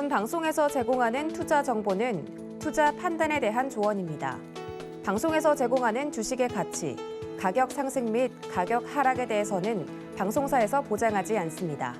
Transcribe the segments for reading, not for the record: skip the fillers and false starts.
본 방송에서 제공하는 투자 정보는 투자 판단에 대한 조언입니다. 방송에서 제공하는 주식의 가치, 가격 상승 및 가격 하락에 대해서는 방송사에서 보장하지 않습니다.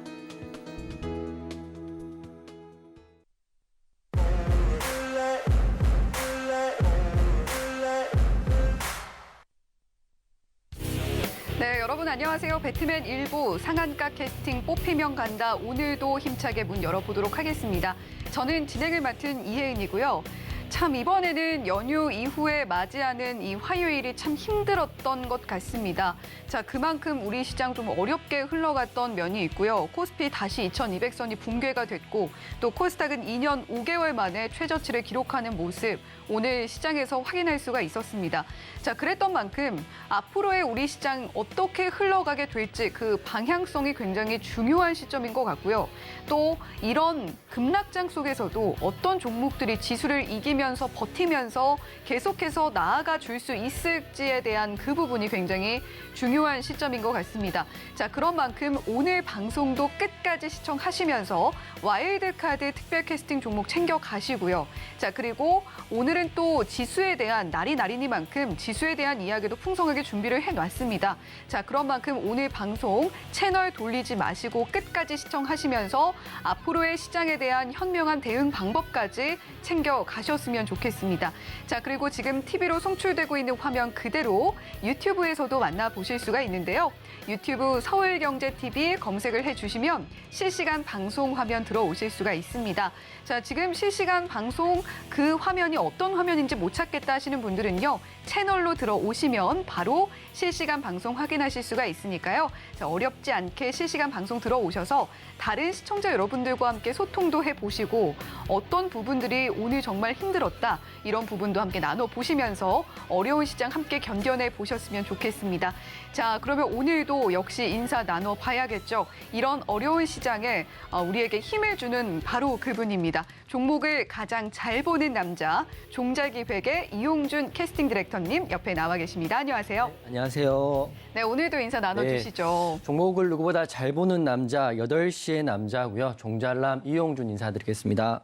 네, 여러분 안녕하세요. 배트맨 1부 상한가 캐스팅 뽑히면 간다. 오늘도 힘차게 문 열어보도록 하겠습니다. 저는 진행을 맡은 이혜은이고요. 참 이번에는 연휴 이후에 맞이하는 이 화요일이 참 힘들었던 것 같습니다. 자, 그만큼 우리 시장 좀 어렵게 흘러갔던 면이 있고요. 코스피 다시 2200선이 붕괴가 됐고 또 코스닥은 2년 5개월 만에 최저치를 기록하는 모습 오늘 시장에서 확인할 수가 있었습니다. 자, 그랬던 만큼 앞으로의 우리 시장 어떻게 흘러가게 될지 그 방향성이 굉장히 중요한 시점인 것 같고요. 또 이런 급락장 속에서도 어떤 종목들이 지수를 이기면서 버티면서 계속해서 나아가 줄 수 있을지에 대한 그 부분이 굉장히 중요한 시점인 것 같습니다. 자, 그런 만큼 오늘 방송도 끝까지 시청하시면서 와일드카드 특별 캐스팅 종목 챙겨가시고요. 자, 그리고 오늘은 또 지수에 대한 날이니만큼 지수에 대한 이야기도 풍성하게 준비를 해놨습니다. 자, 그런 만큼 오늘 방송 채널 돌리지 마시고 끝까지 시청하시면서 앞으로의 시장에 대한 현명한 대응 방법까지 챙겨가셨으면 좋겠습니다. 자, 그리고 지금 TV로 송출되고 있는 화면 그대로 유튜브에서도 만나보실 수가 있는데요. 유튜브 서울경제TV 검색을 해주시면 실시간 방송 화면 들어오실 수가 있습니다. 자, 지금 실시간 방송 그 화면이 어떤 화면인지 못 찾겠다 하시는 분들은요. 채널로 들어오시면 바로 실시간 방송 확인하실 수가 있으니까요. 자, 어렵지 않게 실시간 방송 들어오셔서 다른 시청자 여러분들과 함께 소통도 해보시고 어떤 부분들이 오늘 정말 힘들었다 이런 부분도 함께 나눠보시면서 어려운 시장 함께 견뎌내 보셨으면 좋겠습니다. 자, 그러면 오늘도 역시 인사 나눠봐야겠죠. 이런 어려운 시장에 우리에게 힘을 주는 바로 그분입니다. 종목을 가장 잘 보는 남자, 종잘기획의 이용준 캐스팅 디렉터님 옆에 나와 계십니다. 안녕하세요. 네, 안녕하세요. 네, 오늘도 인사 나눠주시죠. 네, 종목을 누구보다 잘 보는 남자, 8시의 남자고요. 종잘남 이용준 인사드리겠습니다.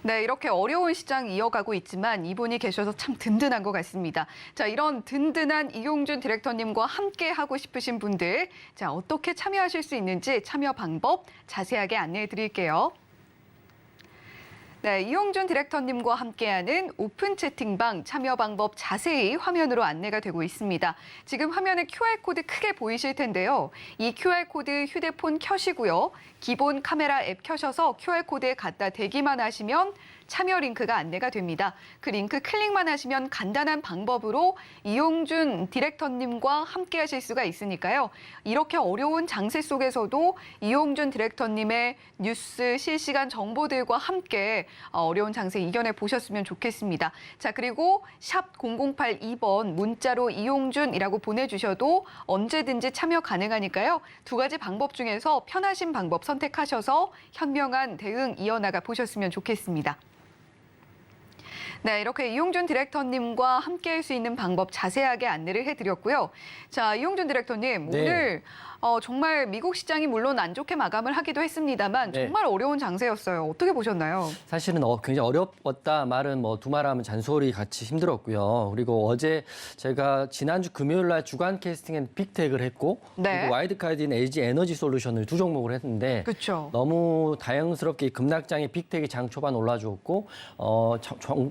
네, 이렇게 어려운 시장 이어가고 있지만 이분이 계셔서 참 든든한 것 같습니다. 자, 이런 든든한 이용준 디렉터님과 함께 하고 싶으신 분들, 자, 어떻게 참여하실 수 있는지 참여 방법 자세하게 안내해 드릴게요. 네, 이용준 디렉터님과 함께하는 오픈 채팅방 참여 방법 자세히 화면으로 안내가 되고 있습니다. 지금 화면에 QR코드 크게 보이실 텐데요. 이 QR코드 휴대폰 켜시고요. 기본 카메라 앱 켜셔서 QR코드에 갖다 대기만 하시면 참여 링크가 안내가 됩니다. 그 링크 클릭만 하시면 간단한 방법으로 이용준 디렉터님과 함께 하실 수가 있으니까요. 이렇게 어려운 장세 속에서도 이용준 디렉터님의 뉴스, 실시간 정보들과 함께 어려운 장세 이겨내 보셨으면 좋겠습니다. 자, 그리고 샵 0082번 문자로 이용준이라고 보내주셔도 언제든지 참여 가능하니까요. 두 가지 방법 중에서 편하신 방법 선택하셔서 현명한 대응 이어나가 보셨으면 좋겠습니다. 네, 이렇게 이용준 디렉터님과 함께 할 수 있는 방법 자세하게 안내를 해드렸고요. 자, 이용준 디렉터님, 네. 오늘 정말 미국 시장이 물론 안 좋게 마감을 하기도 했습니다만 네. 정말 어려운 장세였어요. 어떻게 보셨나요? 사실은 굉장히 어렵다 말은 두 말하면 잔소리 같이 힘들었고요. 그리고 어제 제가 지난주 금요일 날 주간 캐스팅엔 빅텍을 했고 네. 그리고 와이드카드인 LG 에너지 솔루션을 두 종목을 했는데 그렇죠. 너무 다양스럽게 급락장에 빅텍이 장 초반 올라줬고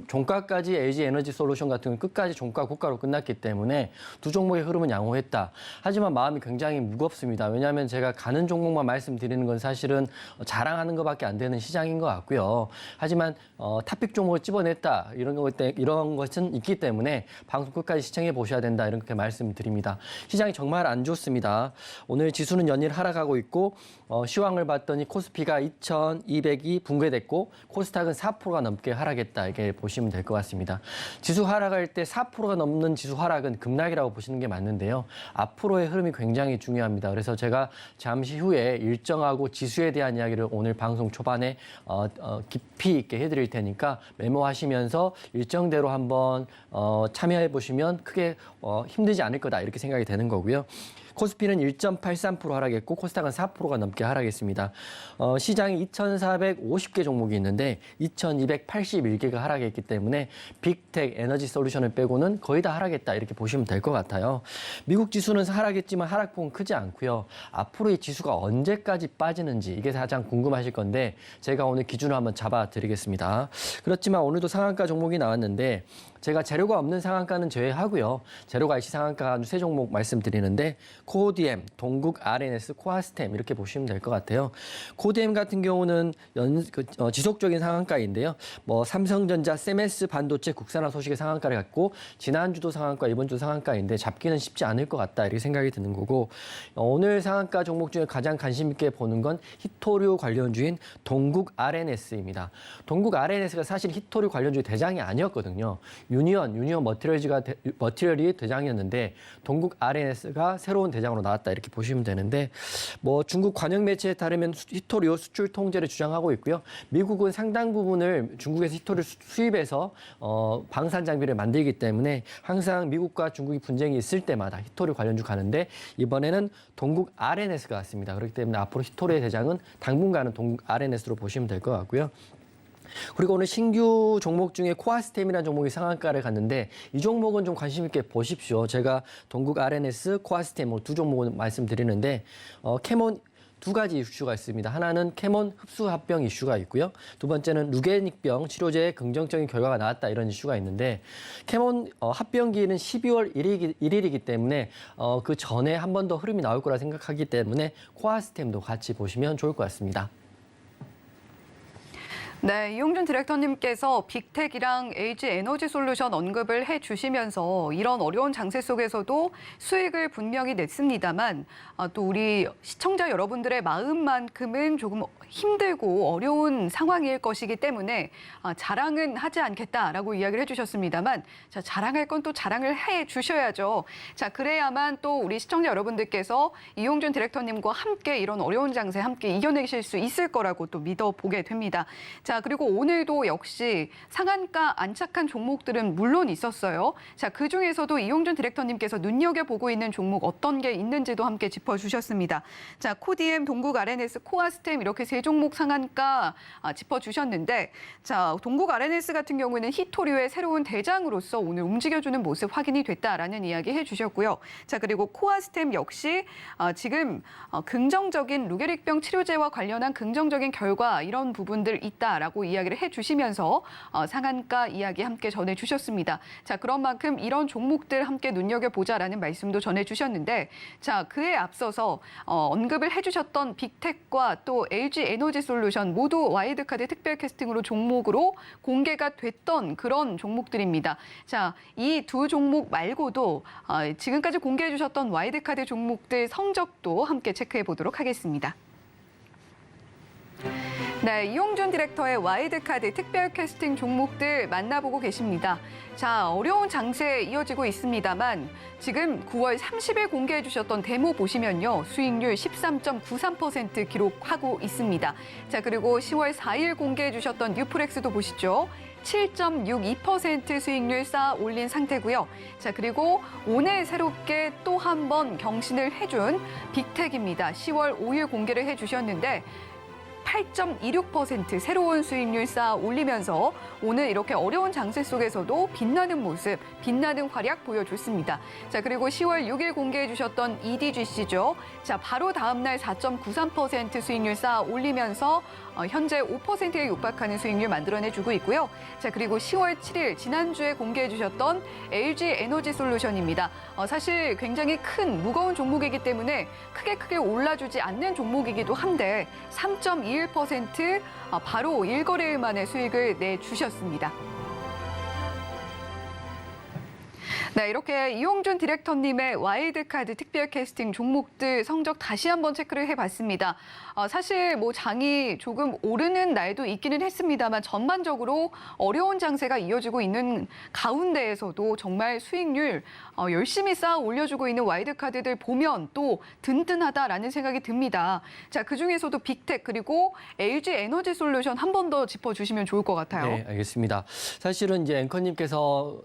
종가까지 LG 에너지 솔루션 같은 경우는 끝까지 종가 고가로 끝났기 때문에 두 종목의 흐름은 양호했다. 하지만 마음이 굉장히 무겁습니다. 왜냐하면 제가 가는 종목만 말씀드리는 건 사실은 자랑하는 것밖에 안 되는 시장인 것 같고요. 하지만 탑픽 종목을 집어냈다 이런 것은 있기 때문에 방송 끝까지 시청해 보셔야 된다 이렇게 말씀드립니다. 시장이 정말 안 좋습니다. 오늘 지수는 연일 하락하고 있고 시황을 봤더니 코스피가 2,200이 붕괴됐고 코스닥은 4%가 넘게 하락했다 이렇게 보시면 될 것 같습니다. 지수 하락할 때 4%가 넘는 지수 하락은 급락이라고 보시는 게 맞는데요. 앞으로의 흐름이 굉장히 중요합니다. 그래서 제가 잠시 후에 일정하고 지수에 대한 이야기를 오늘 방송 초반에 깊이 있게 해드릴 테니까 메모하시면서 일정대로 한번 참여해 보시면 크게 힘들지 않을 거다 이렇게 생각이 되는 거고요. 코스피는 1.83% 하락했고 코스닥은 4%가 넘게 하락했습니다. 시장이 2,450개 종목이 있는데 2,281개가 하락했기 때문에 빅텍, 에너지 솔루션을 빼고는 거의 다 하락했다 이렇게 보시면 될 것 같아요. 미국 지수는 하락했지만 하락폭은 크지 않고요. 앞으로 이 지수가 언제까지 빠지는지 이게 가장 궁금하실 건데 제가 오늘 기준을 한번 잡아드리겠습니다. 그렇지만 오늘도 상한가 종목이 나왔는데 제가 재료가 없는 상한가는 제외하고요. 재료가 IC 상한가 세 종목 말씀드리는데 코디엠, 동국 RNS, 코아스템 이렇게 보시면 될 것 같아요. 코디엠 같은 경우는 지속적인 상한가인데요. 삼성전자, 세메스 반도체 국산화 소식의 상한가를 갖고 지난주도 상한가, 이번주도 상한가인데 잡기는 쉽지 않을 것 같다 이렇게 생각이 드는 거고 오늘 상한가 종목 중에 가장 관심 있게 보는 건 히토류 관련주인 동국 RNS입니다. 동국 RNS가 사실 히토류 관련주 대장이 아니었거든요. 유니언 머티리얼이 대장이었는데 동국 RNS가 새로운 대장으로 나왔다 이렇게 보시면 되는데 중국 관영 매체에 따르면 히토류 수출 통제를 주장하고 있고요. 미국은 상당 부분을 중국에서 히토류 수입해서 방산 장비를 만들기 때문에 항상 미국과 중국이 분쟁이 있을 때마다 히토류 관련주 가는데 이번에는 동국 RNS가 왔습니다. 그렇기 때문에 앞으로 히토류의 대장은 당분간은 동국 RNS로 보시면 될 것 같고요. 그리고 오늘 신규 종목 중에 코아스템이라는 종목이 상한가를 갔는데 이 종목은 좀 관심 있게 보십시오. 제가 동국 RNS, 코아스템 두 종목을 말씀드리는데 캐몬 두 가지 이슈가 있습니다. 하나는 캐몬 흡수 합병 이슈가 있고요. 두 번째는 루게닉병 치료제의 긍정적인 결과가 나왔다 이런 이슈가 있는데 캐몬 합병기일은 12월 1일이기 때문에 그 전에 한 번 더 흐름이 나올 거라 생각하기 때문에 코아스템도 같이 보시면 좋을 것 같습니다. 네, 이용준 디렉터님께서 빅텍이랑 LG 에너지 솔루션 언급을 해주시면서 이런 어려운 장세 속에서도 수익을 분명히 냈습니다만 또 우리 시청자 여러분들의 마음만큼은 조금 힘들고 어려운 상황일 것이기 때문에 자랑은 하지 않겠다라고 이야기를 해주셨습니다만 자, 자랑할 건 또 자랑을 해주셔야죠. 자, 그래야만 또 우리 시청자 여러분들께서 이용준 디렉터님과 함께 이런 어려운 장세 함께 이겨내실 수 있을 거라고 또 믿어보게 됩니다. 자, 그리고 오늘도 역시 상한가 안착한 종목들은 물론 있었어요. 자, 그중에서도 이용준 디렉터님께서 눈여겨보고 있는 종목 어떤 게 있는지도 함께 짚어주셨습니다. 자, 코디엠, 동국 RNS, 코아스템 이렇게 세 종목 상한가 짚어주셨는데 자, 동국 RNS 같은 경우에는 히토류의 새로운 대장으로서 오늘 움직여주는 모습 확인이 됐다라는 이야기 해주셨고요. 자, 그리고 코아스템 역시 지금 긍정적인 루게릭병 치료제와 관련한 긍정적인 결과 이런 부분들 있다. 라고 이야기를 해주시면서 상한가 이야기 함께 전해주셨습니다. 자, 그런 만큼 이런 종목들 함께 눈여겨보자라는 말씀도 전해주셨는데 자, 그에 앞서서 언급을 해주셨던 빅텍과 또 LG 에너지 솔루션 모두 와이드카드 특별 캐스팅으로 종목으로 공개가 됐던 그런 종목들입니다. 자, 이 두 종목 말고도 지금까지 공개해 주셨던 와이드카드 종목들 성적도 함께 체크해 보도록 하겠습니다. 네, 이용준 디렉터의 와이드카드 특별 캐스팅 종목들 만나보고 계십니다. 자, 어려운 장세 이어지고 있습니다만 지금 9월 30일 공개해 주셨던 데모 보시면요. 수익률 13.93% 기록하고 있습니다. 자, 그리고 10월 4일 공개해 주셨던 뉴프렉스도 보시죠. 7.62% 수익률 쌓아 올린 상태고요. 자, 그리고 오늘 새롭게 또 한 번 경신을 해준 빅텍입니다. 10월 5일 공개를 해주셨는데 8.26% 새로운 수익률 쌓아 올리면서 오늘 이렇게 어려운 장세 속에서도 빛나는 모습, 빛나는 활약 보여줬습니다. 자, 그리고 10월 6일 공개해 주셨던 EDGC죠. 자, 바로 다음 날 4.93% 수익률 쌓아 올리면서 현재 5%에 육박하는 수익률 만들어내주고 있고요. 자, 그리고 10월 7일 지난주에 공개해 주셨던 LG 에너지 솔루션입니다. 사실 굉장히 큰 무거운 종목이기 때문에 크게 올라주지 않는 종목이기도 한데 3.21% 바로 1거래일 만에 수익을 내주셨습니다. 네, 이렇게 이용준 디렉터님의 와일드카드 특별 캐스팅 종목들 성적 다시 한번 체크를 해봤습니다. 사실 장이 조금 오르는 날도 있기는 했습니다만 전반적으로 어려운 장세가 이어지고 있는 가운데에서도 정말 수익률 열심히 쌓아 올려주고 있는 와일드카드들 보면 또 든든하다라는 생각이 듭니다. 자, 그중에서도 빅텍 그리고 LG 에너지 솔루션 한 번 더 짚어주시면 좋을 것 같아요. 네, 알겠습니다. 사실은 이제 앵커님께서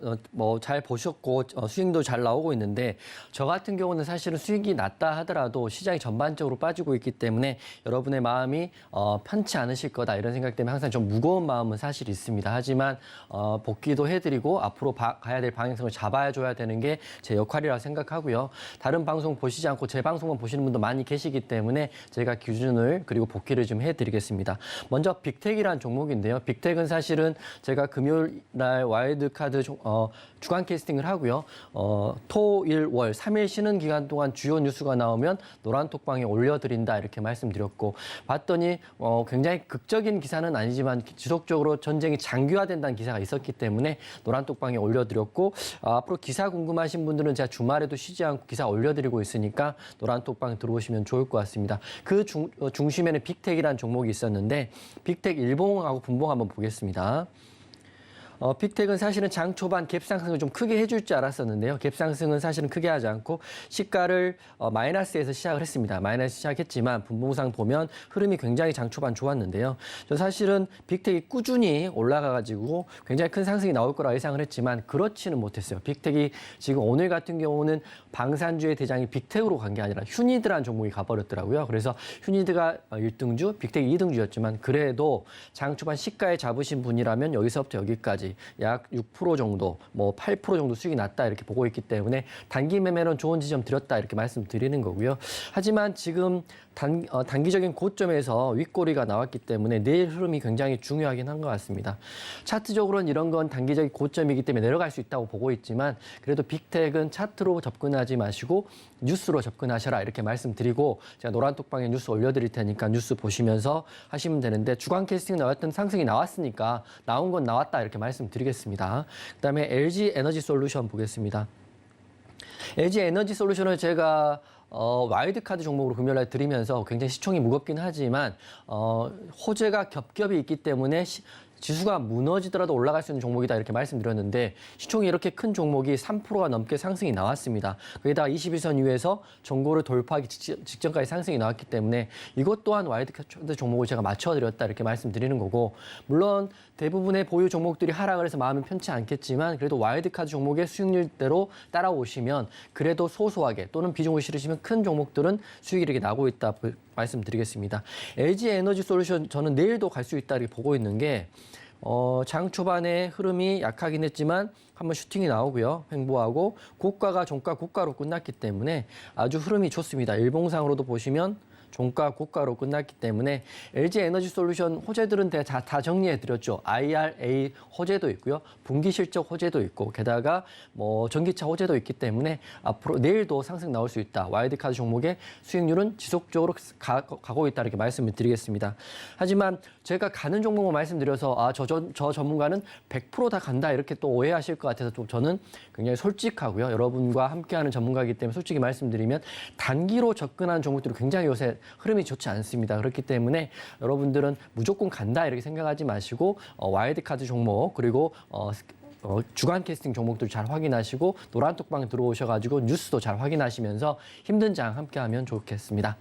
잘 보셨고 좋고 수익도 잘 나오고 있는데 저 같은 경우는 사실은 수익이 낮다 하더라도 시장이 전반적으로 빠지고 있기 때문에 여러분의 마음이 편치 않으실 거다 이런 생각 때문에 항상 좀 무거운 마음은 사실 있습니다. 하지만 복귀도 해드리고 앞으로 가야 될 방향성을 잡아줘야 되는 게 제 역할이라고 생각하고요. 다른 방송 보시지 않고 제 방송만 보시는 분도 많이 계시기 때문에 제가 기준을 그리고 복귀를 좀 해드리겠습니다. 먼저 빅텍이라는 종목인데요. 빅텍은 사실은 제가 금요일 날 와일드카드 주간 캐스팅을 하고요. 토, 일, 월 3일 쉬는 기간 동안 주요 뉴스가 나오면 노란톡방에 올려드린다 이렇게 말씀드렸고 봤더니 굉장히 극적인 기사는 아니지만 지속적으로 전쟁이 장기화된다는 기사가 있었기 때문에 노란톡방에 올려드렸고 앞으로 기사 궁금하신 분들은 제가 주말에도 쉬지 않고 기사 올려드리고 있으니까 노란톡방 들어오시면 좋을 것 같습니다. 그 중심에는 빅텍이라는 종목이 있었는데 빅텍 일봉하고 분봉 한번 보겠습니다. 빅텍은 사실은 장 초반 갭 상승을 좀 크게 해줄 줄 알았었는데요. 갭 상승은 사실은 크게 하지 않고 시가를 마이너스에서 시작을 했습니다. 마이너스 시작했지만 분봉상 보면 흐름이 굉장히 장 초반 좋았는데요. 저 사실은 빅텍이 꾸준히 올라가가지고 굉장히 큰 상승이 나올 거라 예상을 했지만 그렇지는 못했어요. 빅텍이 지금 오늘 같은 경우는 방산주의 대장이 빅텍으로 간 게 아니라 휴니드라는 종목이 가버렸더라고요. 그래서 휴니드가 1등주, 빅텍이 2등주였지만 그래도 장 초반 시가에 잡으신 분이라면 여기서부터 여기까지 약 6% 정도, 뭐 8% 정도 수익이 났다 이렇게 보고 있기 때문에 단기 매매는 좋은 지점 드렸다 이렇게 말씀드리는 거고요. 하지만 지금 단기적인 고점에서 윗꼬리가 나왔기 때문에 내일 흐름이 굉장히 중요하긴 한 것 같습니다. 차트적으로는 이런 건 단기적인 고점이기 때문에 내려갈 수 있다고 보고 있지만 그래도 빅텍은 차트로 접근하지 마시고 뉴스로 접근하셔라 이렇게 말씀드리고 제가 노란톡방에 뉴스 올려드릴 테니까 뉴스 보시면서 하시면 되는데 주간 캐스팅 나왔던 상승이 나왔으니까 나온 건 나왔다 이렇게 말씀드리겠습니다. 그다음에 LG 에너지 솔루션 보겠습니다. LG 에너지 솔루션을 제가 와일드카드 종목으로 금요일날 드리면서 굉장히 시총이 무겁긴 하지만 호재가 겹겹이 있기 때문에 지수가 무너지더라도 올라갈 수 있는 종목이다 이렇게 말씀드렸는데 시총이 이렇게 큰 종목이 3%가 넘게 상승이 나왔습니다. 거기다가 21선 이후에서 정고를 돌파하기 직전까지 상승이 나왔기 때문에 이것 또한 와일드카드 종목을 제가 맞춰드렸다 이렇게 말씀드리는 거고 물론 대부분의 보유 종목들이 하락을 해서 마음은 편치 않겠지만 그래도 와일드카드 종목의 수익률대로 따라오시면 그래도 소소하게 또는 비중을 실으시면 큰 종목들은 수익이 이렇게 나고 있다 말씀드리겠습니다. LG 에너지 솔루션 저는 내일도 갈 수 있다 이렇게 보고 있는 게 장 초반에 흐름이 약하긴 했지만 한번 슈팅이 나오고요. 횡보하고 고가가 종가 고가로 끝났기 때문에 아주 흐름이 좋습니다. 일봉상으로도 보시면 종가 고가로 끝났기 때문에 LG 에너지 솔루션 호재들은 다 정리해드렸죠. IRA 호재도 있고요. 분기 실적 호재도 있고 게다가 뭐 전기차 호재도 있기 때문에 앞으로 내일도 상승 나올 수 있다. 와일드카드 종목의 수익률은 지속적으로 가고 있다 이렇게 말씀을 드리겠습니다. 하지만 제가 가는 종목만 말씀드려서 저 전문가는 100% 다 간다 이렇게 또 오해하실 것 같아서 좀 저는 굉장히 솔직하고요. 여러분과 함께하는 전문가이기 때문에 솔직히 말씀드리면 단기로 접근하는 종목들이 굉장히 요새 흐름이 좋지 않습니다. 그렇기 때문에 여러분들은 무조건 간다 이렇게 생각하지 마시고 와일드카드 종목 그리고 주간 캐스팅 종목들 잘 확인하시고 노란톡방 들어오셔가지고 뉴스도 잘 확인하시면서 힘든 장 함께하면 좋겠습니다.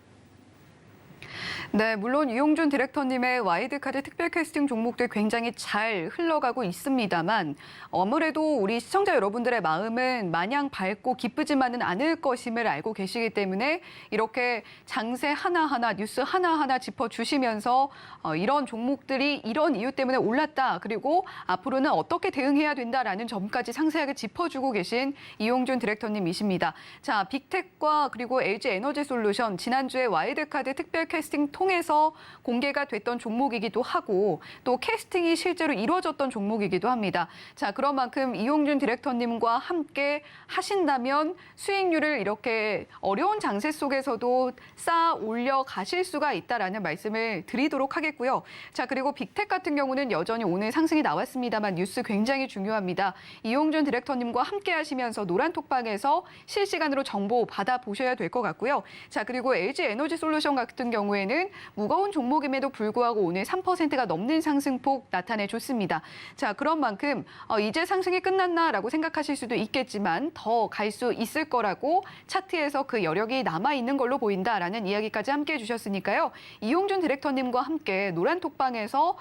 네, 물론 이용준 디렉터님의 와일드카드 특별 캐스팅 종목들 굉장히 잘 흘러가고 있습니다만 아무래도 우리 시청자 여러분들의 마음은 마냥 밝고 기쁘지만은 않을 것임을 알고 계시기 때문에 이렇게 장세 하나하나 뉴스 하나하나 짚어주시면서 이런 종목들이 이런 이유 때문에 올랐다. 그리고 앞으로는 어떻게 대응해야 된다라는 점까지 상세하게 짚어주고 계신 이용준 디렉터님이십니다. 자, 빅텍과 그리고 LG 에너지 솔루션 지난주에 와일드카드 특별 캐스팅 통해서 공개가 됐던 종목이기도 하고 또 캐스팅이 실제로 이루어졌던 종목이기도 합니다. 자, 그런 만큼 이용준 디렉터님과 함께 하신다면 수익률을 이렇게 어려운 장세 속에서도 쌓아 올려 가실 수가 있다라는 말씀을 드리도록 하겠고요. 자, 그리고 빅텍 같은 경우는 여전히 오늘 상승이 나왔습니다만 뉴스 굉장히 중요합니다. 이용준 디렉터님과 함께 하시면서 노란톡방에서 실시간으로 정보 받아보셔야 될 것 같고요. 자, 그리고 LG 에너지 솔루션 같은 경우에는 무거운 종목임에도 불구하고 오늘 3%가 넘는 상승폭 나타내줬습니다. 자, 그런 만큼 이제 상승이 끝났나라고 생각하실 수도 있겠지만 더 갈 수 있을 거라고 차트에서 그 여력이 남아있는 걸로 보인다라는 이야기까지 함께해 주셨으니까요. 이용준 디렉터님과 함께 노란톡방에서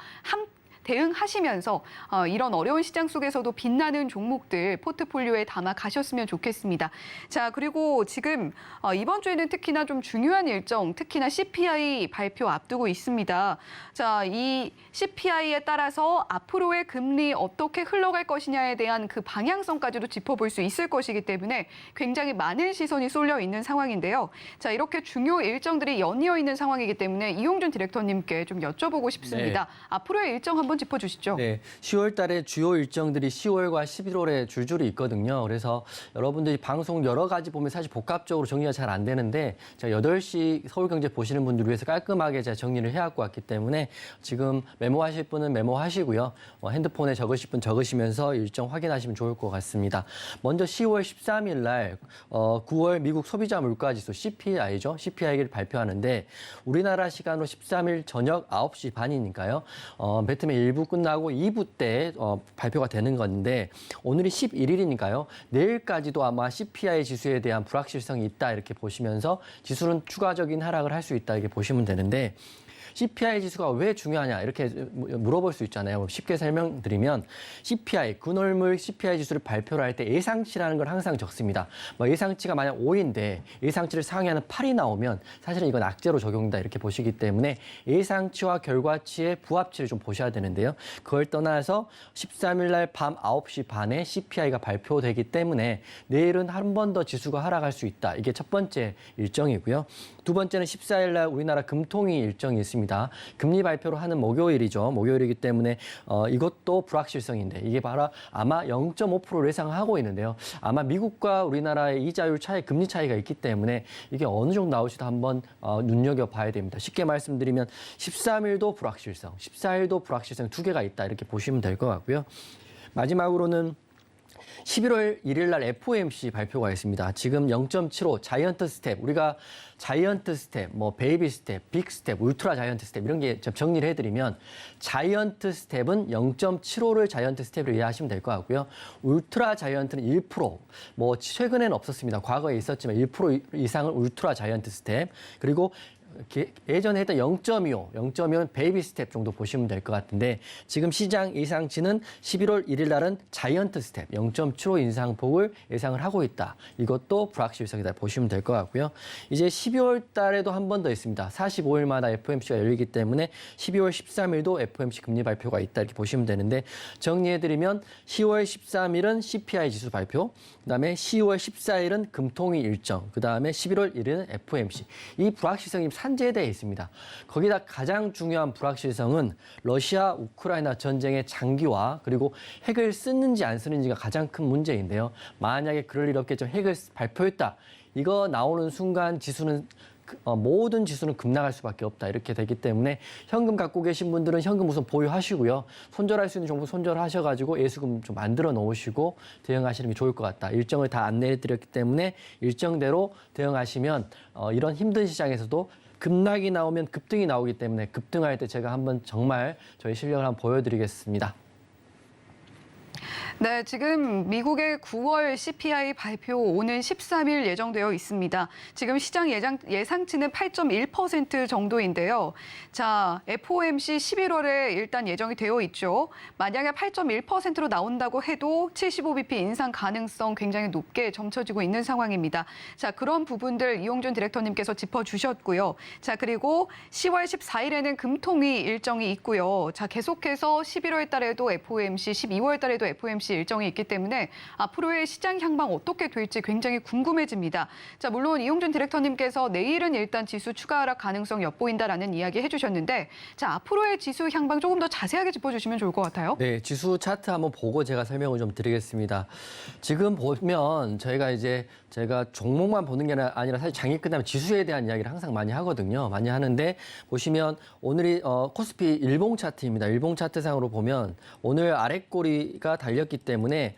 대응하시면서 이런 어려운 시장 속에서도 빛나는 종목들 포트폴리오에 담아 가셨으면 좋겠습니다. 자, 그리고 지금 이번 주에는 특히나 좀 중요한 일정, 특히나 CPI 발표 앞두고 있습니다. 자, 이 CPI에 따라서 앞으로의 금리 어떻게 흘러갈 것이냐에 대한 그 방향성까지도 짚어볼 수 있을 것이기 때문에 굉장히 많은 시선이 쏠려 있는 상황인데요. 자, 이렇게 중요 일정들이 연이어 있는 상황이기 때문에 이용준 디렉터님께 좀 여쭤보고 싶습니다. 네. 앞으로의 일정 한번 짚어주시죠. 네, 10월 달에 주요 일정들이 10월과 11월에 줄줄이 있거든요. 그래서 여러분들이 방송 여러 가지 보면 사실 복합적으로 정리가 잘 안 되는데 제가 8시 서울경제 보시는 분들 위해서 깔끔하게 제가 정리를 해갖고 왔기 때문에 지금 메모하실 분은 메모하시고요. 핸드폰에 적으실 분 적으시면서 일정 확인하시면 좋을 것 같습니다. 먼저 10월 13일 날 9월 미국 소비자 물가지수 CPI죠. CPI를 발표하는데 우리나라 시간으로 13일 저녁 9시 반이니까요. 배트맨 1부 끝나고 2부 때 발표가 되는 건데 오늘이 11일이니까요. 내일까지도 아마 CPI 지수에 대한 불확실성이 있다 이렇게 보시면서 지수는 추가적인 하락을 할 수 있다 이렇게 보시면 되는데 CPI 지수가 왜 중요하냐 이렇게 물어볼 수 있잖아요. 쉽게 설명드리면 CPI, 근월물 CPI 지수를 발표를 할 때 예상치라는 걸 항상 적습니다. 예상치가 만약 5인데 예상치를 상회하는 8이 나오면 사실은 이건 악재로 적용된다 이렇게 보시기 때문에 예상치와 결과치의 부합치를 좀 보셔야 되는데요. 그걸 떠나서 13일 날 밤 9시 반에 CPI가 발표되기 때문에 내일은 한 번 더 지수가 하락할 수 있다. 이게 첫 번째 일정이고요. 두 번째는 14일 날 우리나라 금통위 일정이 있습니다. 금리 발표를 하는 목요일이죠. 목요일이기 때문에 이것도 불확실성인데 이게 바로 아마 0.5%를 예상하고 있는데요. 아마 미국과 우리나라의 이자율 차이, 금리 차이가 있기 때문에 이게 어느 정도 나올지도 한번 눈여겨봐야 됩니다. 쉽게 말씀드리면 13일도 불확실성, 14일도 불확실성 두 개가 있다 이렇게 보시면 될 것 같고요. 마지막으로는 11월 1일 날 FOMC 발표가 있습니다. 지금 0.75 자이언트 스텝, 우리가 자이언트 스텝, 베이비 스텝, 빅 스텝, 울트라 자이언트 스텝 이런 게 좀 정리를 해드리면 자이언트 스텝은 0.75를 자이언트 스텝으로 이해하시면 될 것 같고요. 울트라 자이언트는 1%, 최근에는 없었습니다. 과거에 있었지만 1% 이상은 울트라 자이언트 스텝, 그리고 예전에 했던 0.25는 베이비 스텝 정도 보시면 될 것 같은데 지금 시장 예상치는 11월 1일 날은 자이언트 스텝 0.75 인상폭을 예상을 하고 있다. 이것도 불확실성이다 보시면 될 것 같고요. 이제 12월 달에도 한 번 더 있습니다. 45일마다 FOMC가 열리기 때문에 12월 13일도 FOMC 금리 발표가 있다 이렇게 보시면 되는데 정리해드리면 10월 13일은 CPI 지수 발표, 그다음에 10월 14일은 금통위 일정, 그다음에 11월 1일은 FOMC. 이 불확실성이 산재되어 있습니다. 거기다 가장 중요한 불확실성은 러시아 우크라이나 전쟁의 장기화 그리고 핵을 쓰는지 안 쓰는지가 가장 큰 문제인데요. 만약에 그럴 일 없겠죠. 핵을 발표했다. 이거 나오는 순간 지수는 모든 지수는 급락할 수밖에 없다. 이렇게 되기 때문에 현금 갖고 계신 분들은 현금 우선 보유하시고요. 손절할 수 있는 정보 손절하셔가지고 예수금 좀 만들어 놓으시고 대응하시는 게 좋을 것 같다. 일정을 다 안내해 드렸기 때문에 일정대로 대응하시면 이런 힘든 시장에서도 급락이 나오면 급등이 나오기 때문에 급등할 때 제가 한번 정말 저희 실력을 한번 보여드리겠습니다. 네, 지금 미국의 9월 CPI 발표 오는 13일 예정되어 있습니다. 지금 시장 예상치는 8.1% 정도인데요. 자, FOMC 11월에 일단 예정이 되어 있죠. 만약에 8.1%로 나온다고 해도 75bp 인상 가능성 굉장히 높게 점쳐지고 있는 상황입니다. 자, 그런 부분들 이용준 디렉터님께서 짚어주셨고요. 자, 그리고 10월 14일에는 금통위 일정이 있고요. 자, 계속해서 11월 달에도 FOMC, 12월 달에도 FOMC 일정이 있기 때문에 앞으로의 시장 향방 어떻게 될지 굉장히 궁금해집니다. 자, 물론 이용준 디렉터님께서 내일은 일단 지수 추가 하락 가능성 엿보인다라는 이야기 해주셨는데 자, 앞으로의 지수 향방 조금 더 자세하게 짚어주시면 좋을 것 같아요. 네, 지수 차트 한번 보고 제가 설명을 좀 드리겠습니다. 지금 보면 제가 종목만 보는 게 아니라 사실 장이 끝나면 지수에 대한 이야기를 항상 많이 하거든요. 많이 하는데 보시면 오늘이 코스피 일봉 차트입니다. 일봉 차트상으로 보면 오늘 아랫꼬리가 달렸기 때문에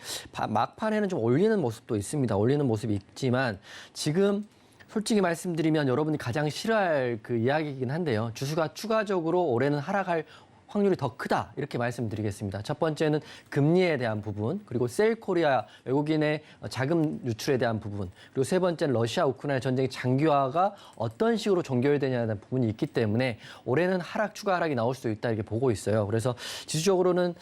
막판에는 좀 올리는 모습도 있습니다. 올리는 모습이 있지만 지금 솔직히 말씀드리면 여러분이 가장 싫어할 그 이야기이긴 한데요. 지수가 추가적으로 올해는 하락할 확률이 더 크다 이렇게 말씀드리겠습니다. 첫 번째는 금리에 대한 부분, 그리고 셀코리아 외국인의 자금 유출에 대한 부분, 그리고 세 번째는 러시아 우크라이나 전쟁 장기화가 어떤 식으로 종결되냐에 대한 부분이 있기 때문에 올해는 추가 하락이 나올 수도 있다 이렇게 보고 있어요. 그래서 지수적으로는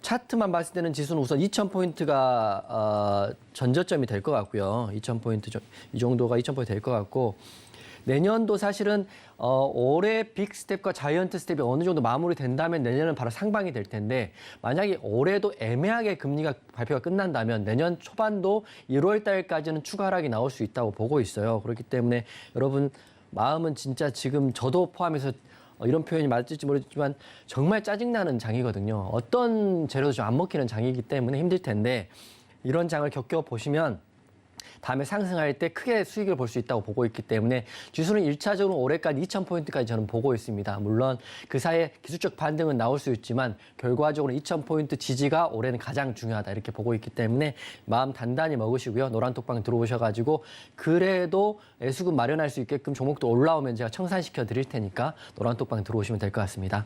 차트만 봤을 때는 지수는 우선 2,000포인트가 전저점이 될 것 같고요. 2,000포인트 이 정도가 2,000포인트 될 것 같고, 내년도 사실은 올해 빅스텝과 자이언트 스텝이 어느 정도 마무리된다면 내년은 바로 상반기 될 텐데, 만약에 올해도 애매하게 금리가 발표가 끝난다면 내년 초반도 1월 달까지는 추가 하락이 나올 수 있다고 보고 있어요. 그렇기 때문에 여러분 마음은 진짜 지금 저도 포함해서 이런 표현이 맞을지 모르겠지만 정말 짜증나는 장이거든요. 어떤 재료도 좀 안 먹히는 장이기 때문에 힘들 텐데, 이런 장을 겪어보시면 다음에 상승할 때 크게 수익을 볼 수 있다고 보고 있기 때문에 지수는 1차적으로 올해까지 2,000포인트까지 저는 보고 있습니다. 물론 그 사이에 기술적 반등은 나올 수 있지만 결과적으로 2,000포인트 지지가 올해는 가장 중요하다 이렇게 보고 있기 때문에 마음 단단히 먹으시고요. 노란톡방 들어오셔가지고 그래도 애수금 마련할 수 있게끔 종목도 올라오면 제가 청산시켜 드릴 테니까 노란톡방 들어오시면 될 것 같습니다.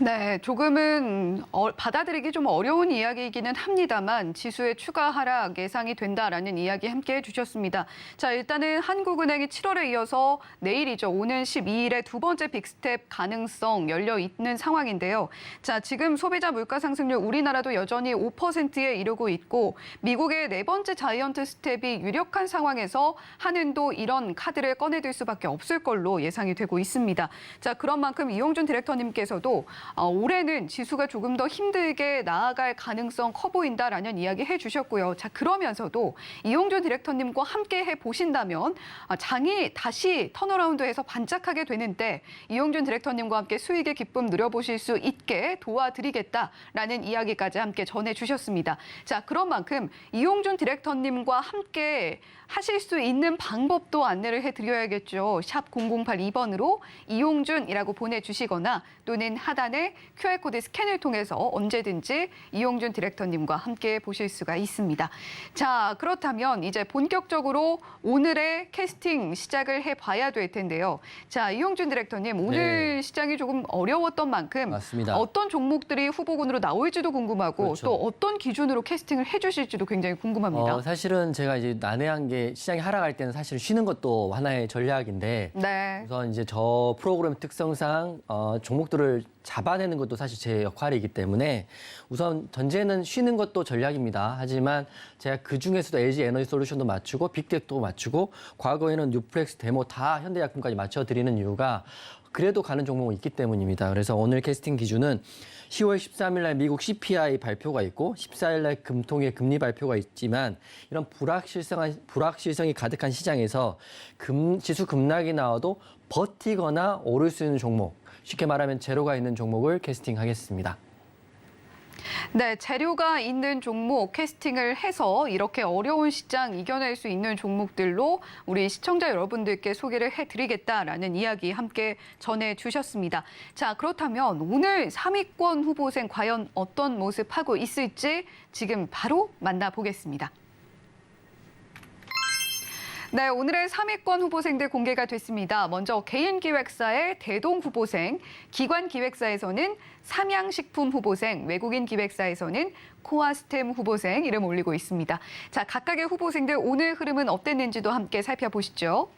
네, 조금은 받아들이기 좀 어려운 이야기이기는 합니다만 지수의 추가 하락 예상이 된다라는 이야기 함께 해주셨습니다. 자, 일단은 한국은행이 7월에 이어서 내일이죠. 오는 12일에 두 번째 빅스텝 가능성 열려 있는 상황인데요. 자, 지금 소비자 물가 상승률 우리나라도 여전히 5%에 이르고 있고 미국의 네 번째 자이언트 스텝이 유력한 상황에서 한은도 이런 카드를 꺼내들 수밖에 없을 걸로 예상이 되고 있습니다. 자, 그런 만큼 이용준 디렉터님께서도 올해는 지수가 조금 더 힘들게 나아갈 가능성 커 보인다라는 이야기 해주셨고요. 자, 그러면서도 이용준 디렉터님과 함께 해보신다면 장이 다시 턴어라운드해서 반짝하게 되는데 이용준 디렉터님과 함께 수익의 기쁨 누려보실 수 있게 도와드리겠다라는 이야기까지 함께 전해주셨습니다. 자, 그런 만큼 이용준 디렉터님과 함께 하실 수 있는 방법도 안내를 해드려야겠죠. 샵 0082번으로 이용준이라고 보내주시거나 또는 하단에 QR코드 스캔을 통해서 언제든지 이용준 디렉터님과 함께 보실 수가 있습니다. 자, 그렇다면 이제 본격적으로 오늘의 캐스팅 시작을 해봐야 될 텐데요. 자, 이용준 디렉터님, 오늘 시장이 조금 어려웠던 만큼 맞습니다. 어떤 종목들이 후보군으로 나올지도 궁금하고 그렇죠. 또 어떤 기준으로 캐스팅을 해주실지도 굉장히 궁금합니다. 사실은 제가 이제 난해한 게 시장이 하락할 때는 사실 쉬는 것도 하나의 전략인데 네. 우선 이제 저 프로그램 특성상 종목들을 잡아내는 것도 사실 제 역할이기 때문에 우선 전제는 쉬는 것도 전략입니다. 하지만 제가 그 중에서도 LG 에너지 솔루션도 맞추고 빅텍도 맞추고 과거에는 뉴플렉스, 데모 다 현대약품까지 맞춰드리는 이유가 그래도 가는 종목은 있기 때문입니다. 그래서 오늘 캐스팅 기준은 10월 13일 날 미국 CPI 발표가 있고 14일 날 금통의 금리 발표가 있지만 이런 불확실성이 가득한 시장에서 지수 급락이 나와도 버티거나 오를 수 있는 종목, 쉽게 말하면 제로가 있는 종목을 캐스팅하겠습니다. 네, 재료가 있는 종목 캐스팅을 해서 이렇게 어려운 시장 이겨낼 수 있는 종목들로 우리 시청자 여러분들께 소개를 해드리겠다라는 이야기 함께 전해주셨습니다. 자, 그렇다면 오늘 3위권 후보생 과연 어떤 모습 하고 있을지 지금 바로 만나보겠습니다. 네, 오늘의 3위권 후보생들 공개가 됐습니다. 먼저 개인기획사의 대동 후보생, 기관기획사에서는 삼양식품 후보생, 외국인 기획사에서는 코아스템 후보생 이름 올리고 있습니다. 자, 각각의 후보생들 오늘 흐름은 어땠는지도 함께 살펴보시죠.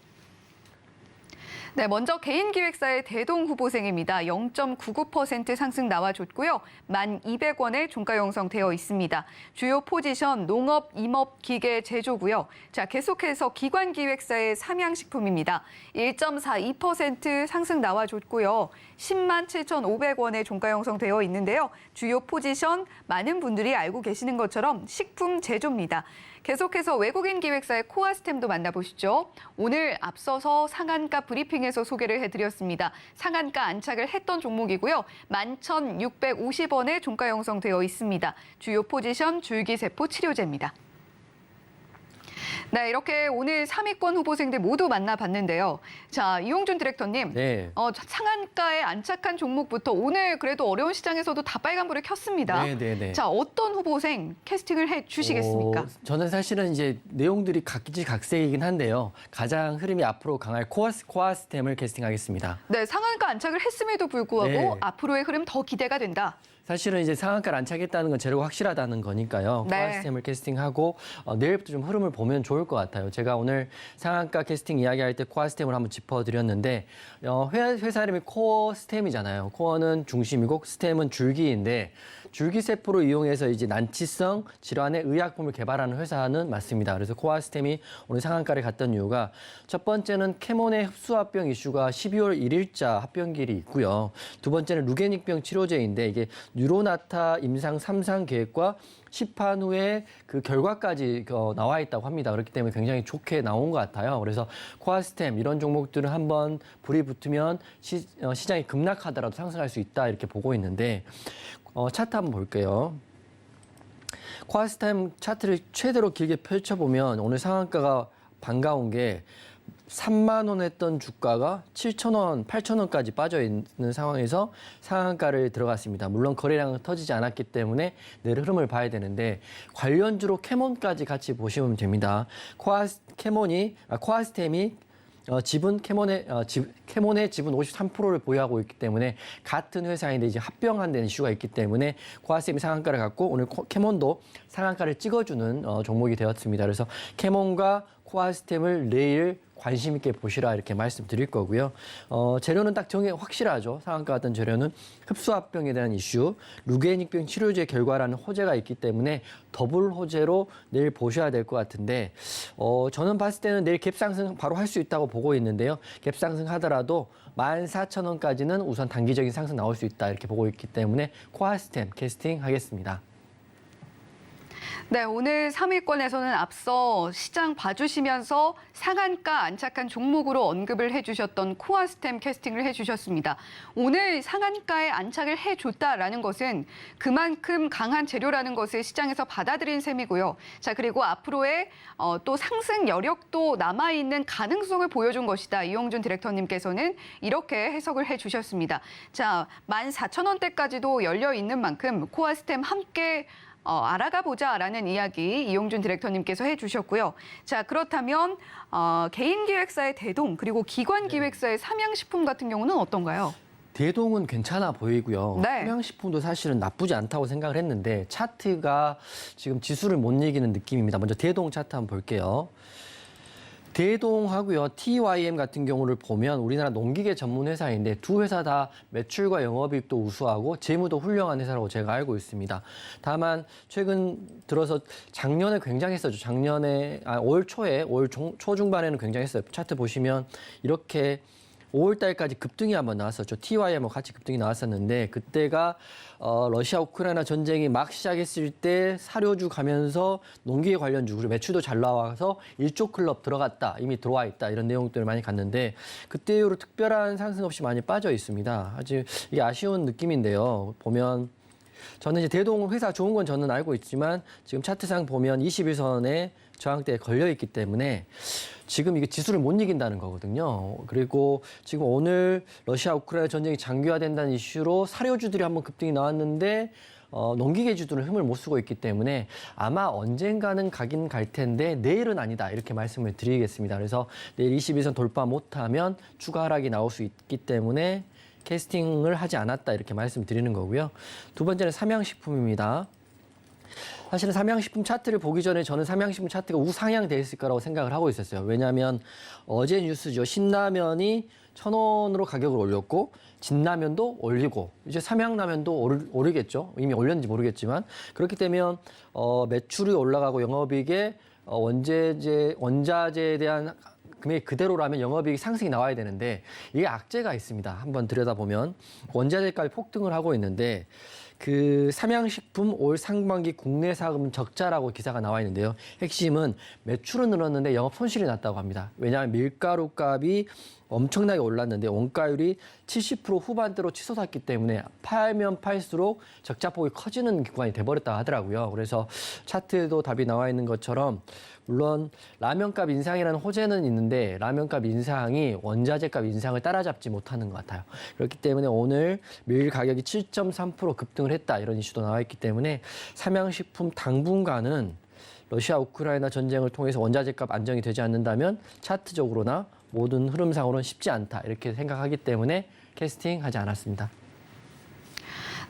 네, 먼저 개인기획사의 대동 후보생입니다. 0.99% 상승 나와줬고요. 1,200원에 종가 형성되어 있습니다. 주요 포지션 농업, 임업, 기계, 제조고요. 자, 계속해서 기관기획사의 삼양식품입니다. 1.42% 상승 나와줬고요. 107,500원에 종가 형성되어 있는데요. 주요 포지션 많은 분들이 알고 계시는 것처럼 식품 제조입니다. 계속해서 외국인 기획사의 코아스템도 만나보시죠. 오늘 앞서서 상한가 브리핑에서 소개를 해드렸습니다. 상한가 안착을 했던 종목이고요. 11,650원에 종가 형성되어 있습니다. 주요 포지션 줄기세포 치료제입니다. 네, 이렇게 오늘 3위권 후보생들 모두 만나봤는데요. 자, 이용준 디렉터님. 네. 상한가에 안착한 종목부터 오늘 그래도 어려운 시장에서도 다 빨간불을 켰습니다. 네. 자, 어떤 후보생 캐스팅을 해 주시겠습니까? 저는 사실은 이제 내용들이 각지각색이긴 한데요. 가장 흐름이 앞으로 강할 코아스템을 캐스팅하겠습니다. 네, 상한가 안착을 했음에도 불구하고 네. 앞으로의 흐름 더 기대가 된다. 사실은 이제 상한가를 안착했다는 건 재료가 확실하다는 거니까요. 네. 코아스템을 캐스팅하고 내일부터 좀 흐름을 보면 좋을 것 같아요. 제가 오늘 상한가 캐스팅 이야기할 때 코아스템을 한번 짚어드렸는데 회사 이름이 코어스템이잖아요. 코어는 중심이고 스템은 줄기인데 줄기세포를 이용해서 이제 난치성 질환의 의약품을 개발하는 회사는 맞습니다. 그래서 코아스템이 오늘 상한가를 갔던 이유가 첫 번째는 캐몬의 흡수합병 이슈가 12월 1일자 합병기일이 있고요. 두 번째는 루게닉병 치료제인데 이게 뉴로나타 임상 3상 계획과 시판 후에 그 결과까지 나와 있다고 합니다. 그렇기 때문에 굉장히 좋게 나온 것 같아요. 그래서 코아스템 이런 종목들은 한번 불이 붙으면 시장이 급락하더라도 상승할 수 있다 이렇게 보고 있는데 차트 한번 볼게요. 코아스템 차트를 최대로 길게 펼쳐보면 오늘 상한가가 반가운 게 3만 원 했던 주가가 7,000원, 8,000원까지 빠져 있는 상황에서 상한가를 들어갔습니다. 물론 거래량은 터지지 않았기 때문에 내일 흐름을 봐야 되는데 관련주로 캐몬까지 같이 보시면 됩니다. 코아스템이 캐몬의 지분 53%를 보유하고 있기 때문에 같은 회사인데 이제 합병한다는 이슈가 있기 때문에 코아스템이 상한가를 갖고 오늘 캐몬도 상한가를 찍어주는 종목이 되었습니다. 그래서 캐몬과 코아스템을 내일 관심 있게 보시라 이렇게 말씀드릴 거고요. 재료는 딱 확실하죠. 상한가 같은 재료는 흡수합병에 대한 이슈, 루게닉병 치료제 결과라는 호재가 있기 때문에 더블 호재로 내일 보셔야 될 것 같은데 저는 봤을 때는 내일 갭상승 바로 할 수 있다고 보고 있는데요. 갭상승 하더라도 14,000원까지는 우선 단기적인 상승 나올 수 있다 이렇게 보고 있기 때문에 코아스템 캐스팅 하겠습니다. 네, 오늘 3위권에서는 앞서 시장 봐주시면서 상한가 안착한 종목으로 언급을 해주셨던 코아스템 캐스팅을 해주셨습니다. 오늘 상한가에 안착을 해줬다라는 것은 그만큼 강한 재료라는 것을 시장에서 받아들인 셈이고요. 자, 그리고 앞으로의 또 상승 여력도 남아있는 가능성을 보여준 것이다. 이용준 디렉터님께서는 이렇게 해석을 해주셨습니다. 자, 14,000원대까지도 열려 있는 만큼 코아스템 함께 알아가 보자라는 이야기 이용준 디렉터님께서 해주셨고요. 자, 그렇다면 개인 기획사의 대동 그리고 기관 기획사의 삼양식품 같은 경우는 어떤가요? 대동은 괜찮아 보이고요. 네. 삼양식품도 사실은 나쁘지 않다고 생각을 했는데 차트가 지금 지수를 못 이기는 느낌입니다. 먼저 대동 차트 한번 볼게요. 대동하고요. TYM 같은 경우를 보면 우리나라 농기계 전문 회사인데 두 회사 다 매출과 영업이익도 우수하고 재무도 훌륭한 회사라고 제가 알고 있습니다. 다만 최근 들어서 작년에 굉장했었죠. 올 초에 올 초중반에는 굉장했어요. 차트 보시면 이렇게 5월 달까지 급등이 한번 나왔었죠. TYM하고 같이 급등이 나왔었는데 그때가 러시아 우크라이나 전쟁이 막 시작했을 때 사료주 가면서 농기계 관련주 그리고 매출도 잘 나와서 1조 클럽 들어갔다. 이미 들어와 있다. 이런 내용들을 많이 갔는데 그때 이후로 특별한 상승 없이 많이 빠져 있습니다. 아주 이게 아쉬운 느낌인데요. 보면 저는 이제 대동 회사 좋은 건 저는 알고 있지만 지금 차트상 보면 21선에 저항대에 걸려 있기 때문에 지금 이게 지수를 못 이긴다는 거거든요. 그리고 지금 오늘 러시아 우크라이나 전쟁이 장기화된다는 이슈로 사료주들이 한번 급등이 나왔는데 농기계주들은 힘을 못 쓰고 있기 때문에 아마 언젠가는 가긴 갈 텐데 내일은 아니다 이렇게 말씀을 드리겠습니다. 그래서 내일 21선 돌파 못하면 추가 하락이 나올 수 있기 때문에 캐스팅을 하지 않았다 이렇게 말씀드리는 거고요. 두 번째는 삼양식품입니다. 사실은 삼양식품 차트를 보기 전에 저는 삼양식품 차트가 우상향돼 있을 거라고 생각을 하고 있었어요. 왜냐하면 어제 뉴스죠. 신라면이 1,000원으로 가격을 올렸고 진라면도 올리고 이제 삼양라면도 오르겠죠. 이미 올렸는지 모르겠지만 그렇기 때문에 매출이 올라가고 영업이익에 원자재에 대한 금액이 그대로라면 영업이익 상승이 나와야 되는데 이게 악재가 있습니다. 한번 들여다보면 원자재값이 폭등을 하고 있는데 그 삼양식품 올 상반기 국내 사금 적자라고 기사가 나와 있는데요. 핵심은 매출은 늘었는데 영업 손실이 났다고 합니다. 왜냐하면 밀가루 값이 엄청나게 올랐는데 원가율이 70% 후반대로 치솟았기 때문에 팔면 팔수록 적자폭이 커지는 구간이 돼버렸다고 하더라고요. 그래서 차트에도 답이 나와 있는 것처럼 물론 라면값 인상이라는 호재는 있는데 라면값 인상이 원자재값 인상을 따라잡지 못하는 것 같아요. 그렇기 때문에 오늘 밀 가격이 7.3% 급등을 했다 이런 이슈도 나와 있기 때문에 삼양식품 당분간은 러시아 우크라이나 전쟁을 통해서 원자재값 안정이 되지 않는다면 차트적으로나 모든 흐름상으로는 쉽지 않다 이렇게 생각하기 때문에 캐스팅하지 않았습니다.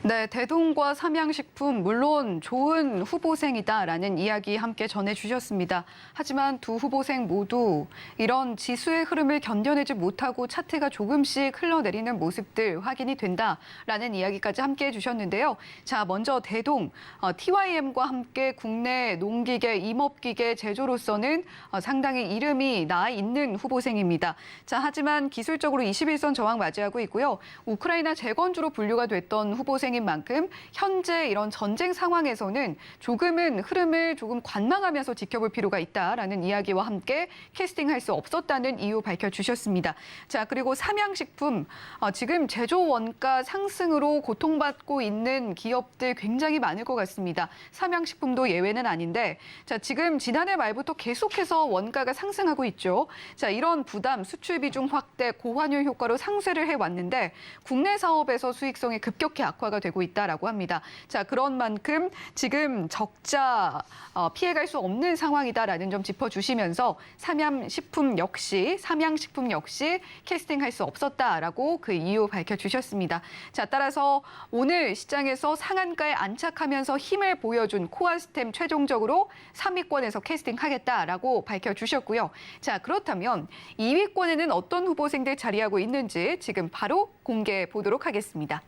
네, 대동과 삼양식품 물론 좋은 후보생이다라는 이야기 함께 전해주셨습니다. 하지만 두 후보생 모두 이런 지수의 흐름을 견뎌내지 못하고 차트가 조금씩 흘러내리는 모습들 확인이 된다라는 이야기까지 함께 해주셨는데요. 자, 먼저 대동, TYM과 함께 국내 농기계, 임업기계 제조로서는 상당히 이름이 나 있는 후보생입니다. 자, 하지만 기술적으로 21선 저항 맞이하고 있고요. 우크라이나 재건주로 분류가 됐던 후보생 인 만큼 현재 이런 전쟁 상황에서는 조금은 흐름을 조금 관망하면서 지켜볼 필요가 있다라는 이야기와 함께 캐스팅할 수 없었다는 이유 밝혀주셨습니다. 자, 그리고 삼양식품 지금 제조 원가 상승으로 고통받고 있는 기업들 굉장히 많을 것 같습니다. 삼양식품도 예외는 아닌데 자, 지금 지난해 말부터 계속해서 원가가 상승하고 있죠. 자, 이런 부담, 수출 비중 확대, 고환율 효과로 상쇄를 해왔는데 국내 사업에서 수익성이 급격히 악화가 되고 있다라고 합니다. 자, 그런 만큼 지금 적자 피해갈 수 없는 상황이다라는 점 짚어주시면서 삼양식품 역시 캐스팅할 수 없었다라고 그 이유 밝혀주셨습니다. 자, 따라서 오늘 시장에서 상한가에 안착하면서 힘을 보여준 코아스템 최종적으로 3위권에서 캐스팅하겠다라고 밝혀주셨고요. 자, 그렇다면 2위권에는 어떤 후보생들 자리하고 있는지 지금 바로 공개해 보도록 하겠습니다.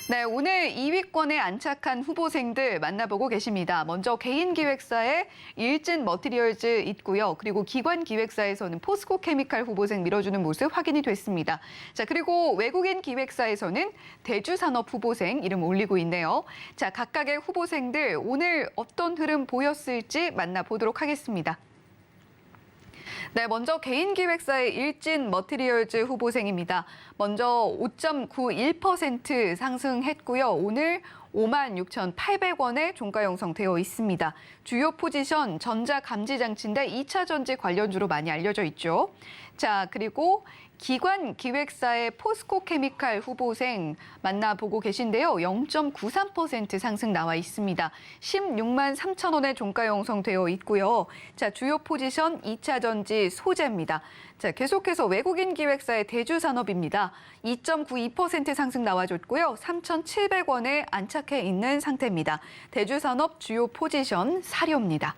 네, 오늘 2위권에 안착한 후보생들 만나보고 계십니다. 먼저 개인기획사의 일진 머티리얼즈 있고요. 그리고 기관기획사에서는 포스코 케미칼 후보생 밀어주는 모습 확인이 됐습니다. 자, 그리고 외국인 기획사에서는 대주산업 후보생 이름 올리고 있네요. 자, 각각의 후보생들 오늘 어떤 흐름 보였을지 만나보도록 하겠습니다. 네, 먼저 개인기획사의 일진 머티리얼즈 후보생입니다. 먼저 5.91% 상승했고요. 오늘 56,800원에 종가 형성되어 있습니다. 주요 포지션 전자감지장치인데 2차 전지 관련주로 많이 알려져 있죠. 자, 그리고 기관 기획사의 포스코 케미칼 후보생 만나보고 계신데요. 0.93% 상승 나와 있습니다. 16만 3천 원에 종가 형성되어 있고요. 자, 주요 포지션 2차 전지 소재입니다. 자, 계속해서 외국인 기획사의 대주산업입니다. 2.92% 상승 나와줬고요. 3,700원에 안착해 있는 상태입니다. 대주산업 주요 포지션 사료입니다.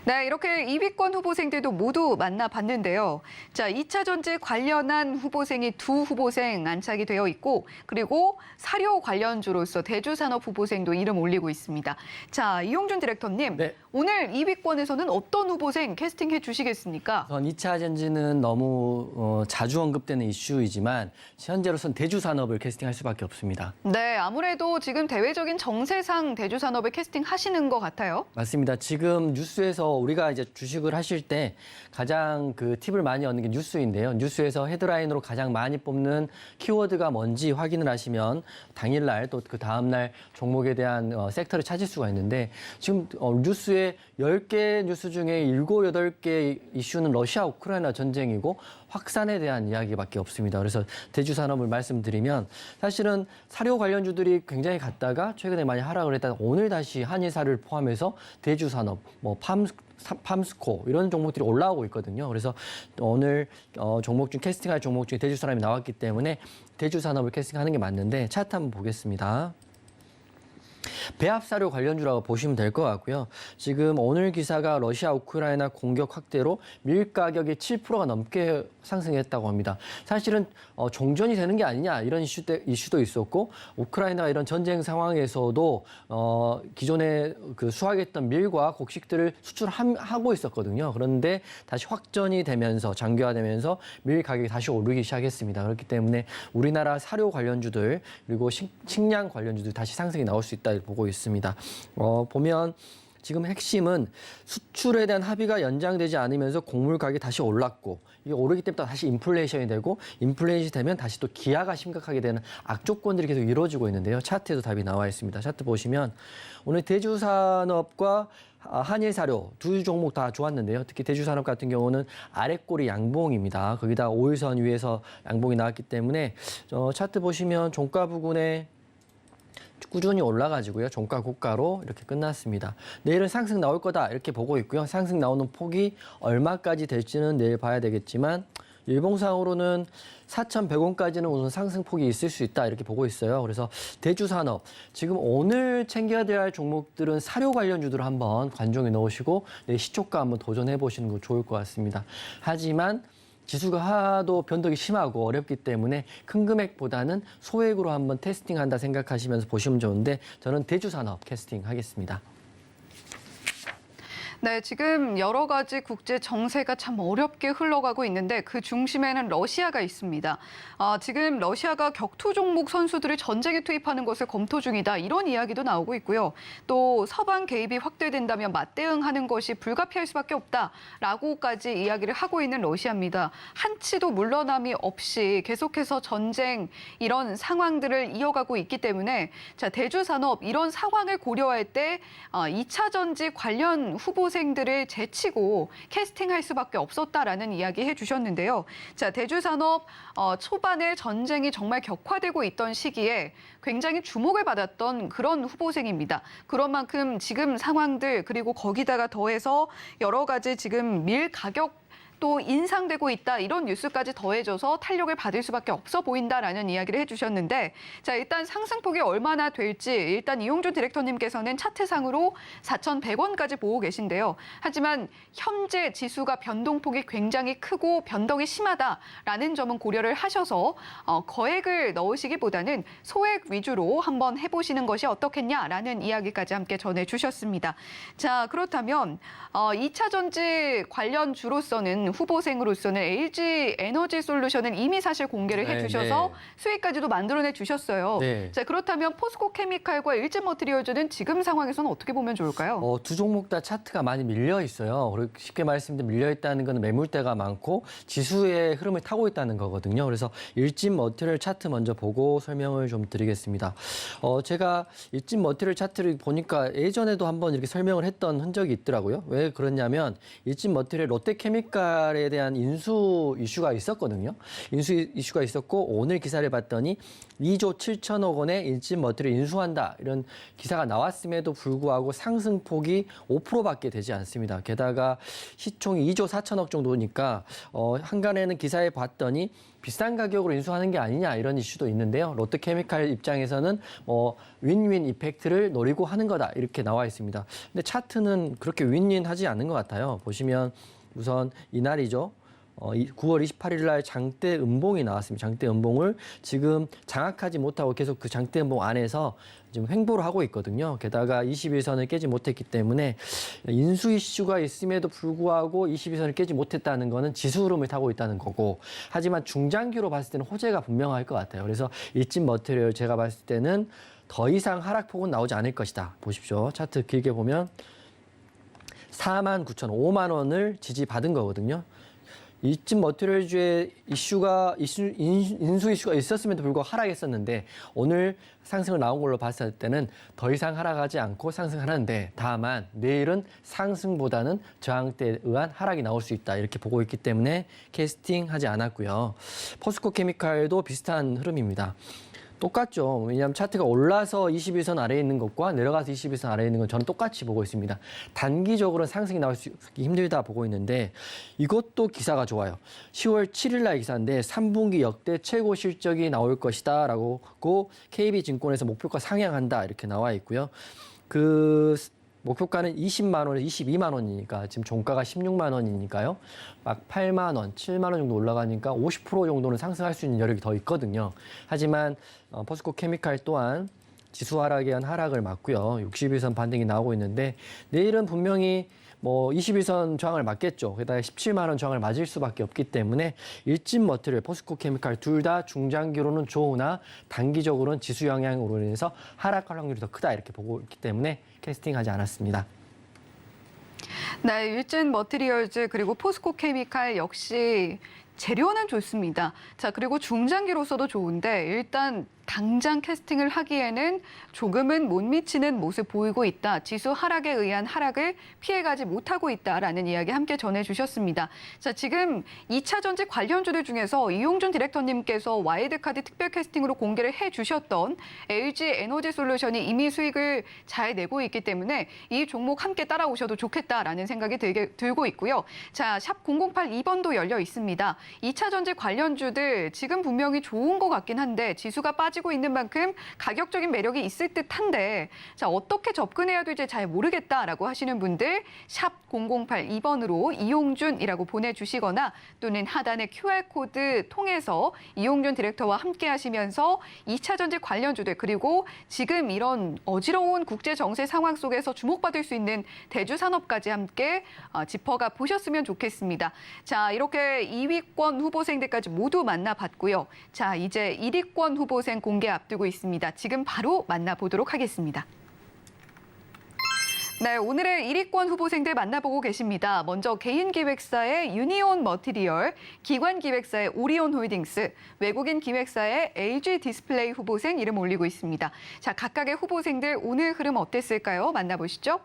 네, 이렇게 2위권 후보생들도 모두 만나봤는데요. 자, 2차 전지 관련한 후보생이 두 후보생 안착이 되어 있고 그리고 사료 관련주로서 대주산업 후보생도 이름 올리고 있습니다. 자, 이용준 디렉터님, 네. 오늘 2위권에서는 어떤 후보생 캐스팅해 주시겠습니까? 2차 전지는 너무 자주 언급되는 이슈이지만 현재로서는 대주산업을 캐스팅할 수밖에 없습니다. 네, 아무래도 지금 대외적인 정세상 대주산업을 캐스팅하시는 것 같아요. 맞습니다. 지금 뉴스에서 우리가 이제 주식을 하실 때 가장 그 팁을 많이 얻는 게 뉴스인데요. 뉴스에서 헤드라인으로 가장 많이 뽑는 키워드가 뭔지 확인을 하시면 당일날 또 그 다음날 종목에 대한 섹터를 찾을 수가 있는데 지금 뉴스에 10개 뉴스 중에 7, 8개 이슈는 러시아 우크라이나 전쟁이고 확산에 대한 이야기밖에 없습니다. 그래서 대주산업을 말씀드리면 사실은 사료 관련주들이 굉장히 갔다가 최근에 많이 하락을 했다가 오늘 다시 한의사를 포함해서 대주산업, 팜스코 이런 종목들이 올라오고 있거든요. 그래서 오늘 종목 중 캐스팅할 종목 중에 대주산업이 나왔기 때문에 대주산업을 캐스팅하는 게 맞는데 차트 한번 보겠습니다. 배합 사료 관련주라고 보시면 될 것 같고요. 지금 오늘 기사가 러시아 우크라이나 공격 확대로 밀 가격이 7%가 넘게 상승했다고 합니다. 사실은 종전이 되는 게 아니냐 이런 이슈도 있었고 우크라이나가 이런 전쟁 상황에서도 기존에 그 수확했던 밀과 곡식들을 수출하고 있었거든요. 그런데 다시 확전이 되면서 장기화되면서 밀 가격이 다시 오르기 시작했습니다. 그렇기 때문에 우리나라 사료 관련주들 그리고 식량 관련주들 다시 상승이 나올 수 있다 보고 있습니다. 보면 지금 핵심은 수출에 대한 합의가 연장되지 않으면서 곡물 가격이 다시 올랐고 이게 오르기 때문에 다시 인플레이션이 되고 인플레이션이 되면 다시 또 기아가 심각하게 되는 악조건들이 계속 이루어지고 있는데요. 차트에도 답이 나와 있습니다. 차트 보시면 오늘 대주산업과 한일사료 두 종목 다 좋았는데요. 특히 대주산업 같은 경우는 아랫골이 양봉입니다. 거기다 5일선 위에서 양봉이 나왔기 때문에 차트 보시면 종가 부근에 꾸준히 올라가지고요. 종가 고가로 이렇게 끝났습니다. 내일은 상승 나올 거다 이렇게 보고 있고요. 상승 나오는 폭이 얼마까지 될지는 내일 봐야 되겠지만 일봉상으로는 4,100원까지는 우선 상승폭이 있을 수 있다 이렇게 보고 있어요. 그래서 대주산업 지금 오늘 챙겨야 될 종목들은 사료 관련주들 한번 관종에 넣으시고 내일 시초가 한번 도전해 보시는 거 좋을 것 같습니다. 하지만 지수가 하도 변동이 심하고 어렵기 때문에 큰 금액보다는 소액으로 한번 테스팅한다 생각하시면서 보시면 좋은데 저는 대주산업 캐스팅 하겠습니다. 네, 지금 여러 가지 국제 정세가 참 어렵게 흘러가고 있는데 그 중심에는 러시아가 있습니다. 지금 러시아가 격투 종목 선수들을 전쟁에 투입하는 것을 검토 중이다. 이런 이야기도 나오고 있고요. 또 서방 개입이 확대된다면 맞대응하는 것이 불가피할 수밖에 없다라고까지 이야기를 하고 있는 러시아입니다. 한치도 물러남이 없이 계속해서 전쟁 이런 상황들을 이어가고 있기 때문에 자, 대주산업 이런 상황을 고려할 때 2차 전지 관련 후보생들을 제치고 캐스팅할 수밖에 없었다라는 이야기 해주셨는데요. 자, 대주산업 초반에 전쟁이 정말 격화되고 있던 시기에 굉장히 주목을 받았던 그런 후보생입니다. 그런 만큼 지금 상황들 그리고 거기다가 더해서 여러 가지 지금 밀 가격 또 인상되고 있다 이런 뉴스까지 더해져서 탄력을 받을 수밖에 없어 보인다라는 이야기를 해주셨는데 자 일단 상승폭이 얼마나 될지 일단 이용준 디렉터님께서는 차트상으로 4,100원까지 보고 계신데요. 하지만 현재 지수가 변동폭이 굉장히 크고 변동이 심하다라는 점은 고려를 하셔서 거액을 넣으시기보다는 소액 위주로 한번 해보시는 것이 어떻겠냐라는 이야기까지 함께 전해주셨습니다. 자 그렇다면 2차 전지 관련주로서는 후보생으로서는 LG 에너지 솔루션은 이미 사실 공개를 해주셔서 수익까지도 만들어내 주셨어요. 네. 자 그렇다면 포스코 케미칼과 일진 머티리얼즈는 지금 상황에서는 어떻게 보면 좋을까요? 두 종목 다 차트가 많이 밀려 있어요. 그리고 쉽게 말씀드리면 밀려 있다는 건 매물대가 많고 지수의 흐름을 타고 있다는 거거든요. 그래서 일진 머티리얼 차트 먼저 보고 설명을 좀 드리겠습니다. 제가 일진 머티리얼 차트를 보니까 예전에도 한번 이렇게 설명을 했던 흔적이 있더라고요. 왜 그러냐면 일진 머티리얼 롯데케미칼 에 대한 인수 이슈가 있었거든요. 인수 이슈가 있었고 오늘 기사를 봤더니 2조 7천억 원의 일진 머티리얼을 인수한다. 이런 기사가 나왔음에도 불구하고 상승폭이 5%밖에 되지 않습니다. 게다가 시총이 2조 4천억 정도니까 한간에는 기사에 봤더니 비싼 가격으로 인수하는 게 아니냐 이런 이슈도 있는데요. 롯데케미칼 입장에서는 윈윈 이펙트를 노리고 하는 거다 이렇게 나와 있습니다. 근데 차트는 그렇게 윈윈하지 않은 것 같아요. 보시면 우선 이날이죠. 9월 28일 날 장대 음봉이 나왔습니다. 장대 음봉을 지금 장악하지 못하고 계속 그 장대 음봉 안에서 지금 횡보를 하고 있거든요. 게다가 21선을 깨지 못했기 때문에 인수 이슈가 있음에도 불구하고 22선을 깨지 못했다는 거는 지수 흐름을 타고 있다는 거고 하지만 중장기로 봤을 때는 호재가 분명할 것 같아요. 그래서 일진 머티리얼 제가 봤을 때는 더 이상 하락폭은 나오지 않을 것이다. 보십시오. 차트 길게 보면 49,000원, 5만 원을 지지받은 거거든요. 일진 머티리얼주의 인수 이슈가 있었음에도 불구하고 하락했었는데 오늘 상승을 나온 걸로 봤을 때는 더 이상 하락하지 않고 상승하는데 다만 내일은 상승보다는 저항대에 의한 하락이 나올 수 있다 이렇게 보고 있기 때문에 캐스팅하지 않았고요. 포스코 케미칼도 비슷한 흐름입니다. 똑같죠. 왜냐하면 차트가 올라서 21선 아래에 있는 것과 내려가서 21선 아래에 있는 건 저는 똑같이 보고 있습니다. 단기적으로는 상승이 나올 수 힘들다 보고 있는데 이것도 기사가 좋아요. 10월 7일 날 기사인데 3분기 역대 최고 실적이 나올 것이다 라고 KB증권에서 목표가 상향한다 이렇게 나와 있고요. 그 목표가는 20만 원에서 22만 원이니까 지금 종가가 16만 원이니까요. 막 8만 원, 7만 원 정도 올라가니까 50% 정도는 상승할 수 있는 여력이 더 있거든요. 하지만 포스코 케미칼 또한 지수 하락에 의한 하락을 맞고요. 61선 반등이 나오고 있는데 내일은 분명히 21선 저항을 맞겠죠. 게다가 17만 원 저항을 맞을 수밖에 없기 때문에 일진 머티리얼, 포스코 케미칼 둘 다 중장기로는 좋으나 단기적으로는 지수 영향으로 인해서 하락할 확률이 더 크다 이렇게 보고 있기 때문에 캐스팅하지 않았습니다. 네, 일진 머티리얼즈 그리고 포스코 케미칼 역시 재료는 좋습니다. 자, 그리고 중장기로서도 좋은데 일단 당장 캐스팅을 하기에는 조금은 못 미치는 모습 보이고 있다. 지수 하락에 의한 하락을 피해가지 못하고 있다라는 이야기 함께 전해주셨습니다. 자, 지금 2차 전지 관련주들 중에서 이용준 디렉터님께서 와일드카드 특별 캐스팅으로 공개를 해주셨던 LG 에너지 솔루션이 이미 수익을 잘 내고 있기 때문에 이 종목 함께 따라오셔도 좋겠다라는 생각이 들고 있고요. 자, 샵 0082번도 열려 있습니다. 2차 전지 관련주들 지금 분명히 좋은 것 같긴 한데 지수가 빠지고 있는 만큼 가격적인 매력이 있을 듯한데 자, 어떻게 접근해야 될지 잘 모르겠다라고 하시는 분들 샵 0082번으로 이용준이라고 보내주시거나 또는 하단의 QR코드 통해서 이용준 디렉터와 함께 하시면서 2차 전지 관련주들 그리고 지금 이런 어지러운 국제 정세 상황 속에서 주목받을 수 있는 대주 산업까지 함께 짚어가 보셨으면 좋겠습니다. 자, 이렇게 2위권 후보생들까지 모두 만나봤고요. 자, 이제 1위권 후보생 공개 앞두고 있습니다. 지금 바로 만나보도록 하겠습니다. 네, 오늘의 1위권 후보생들 만나보고 계십니다. 먼저 개인 기획사의 유니온 머티리얼, 기관 기획사의 오리온 홀딩스, 외국인 기획사의 LG 디스플레이 후보생 이름 올리고 있습니다. 자, 각각의 후보생들 오늘 흐름 어땠을까요? 만나보시죠.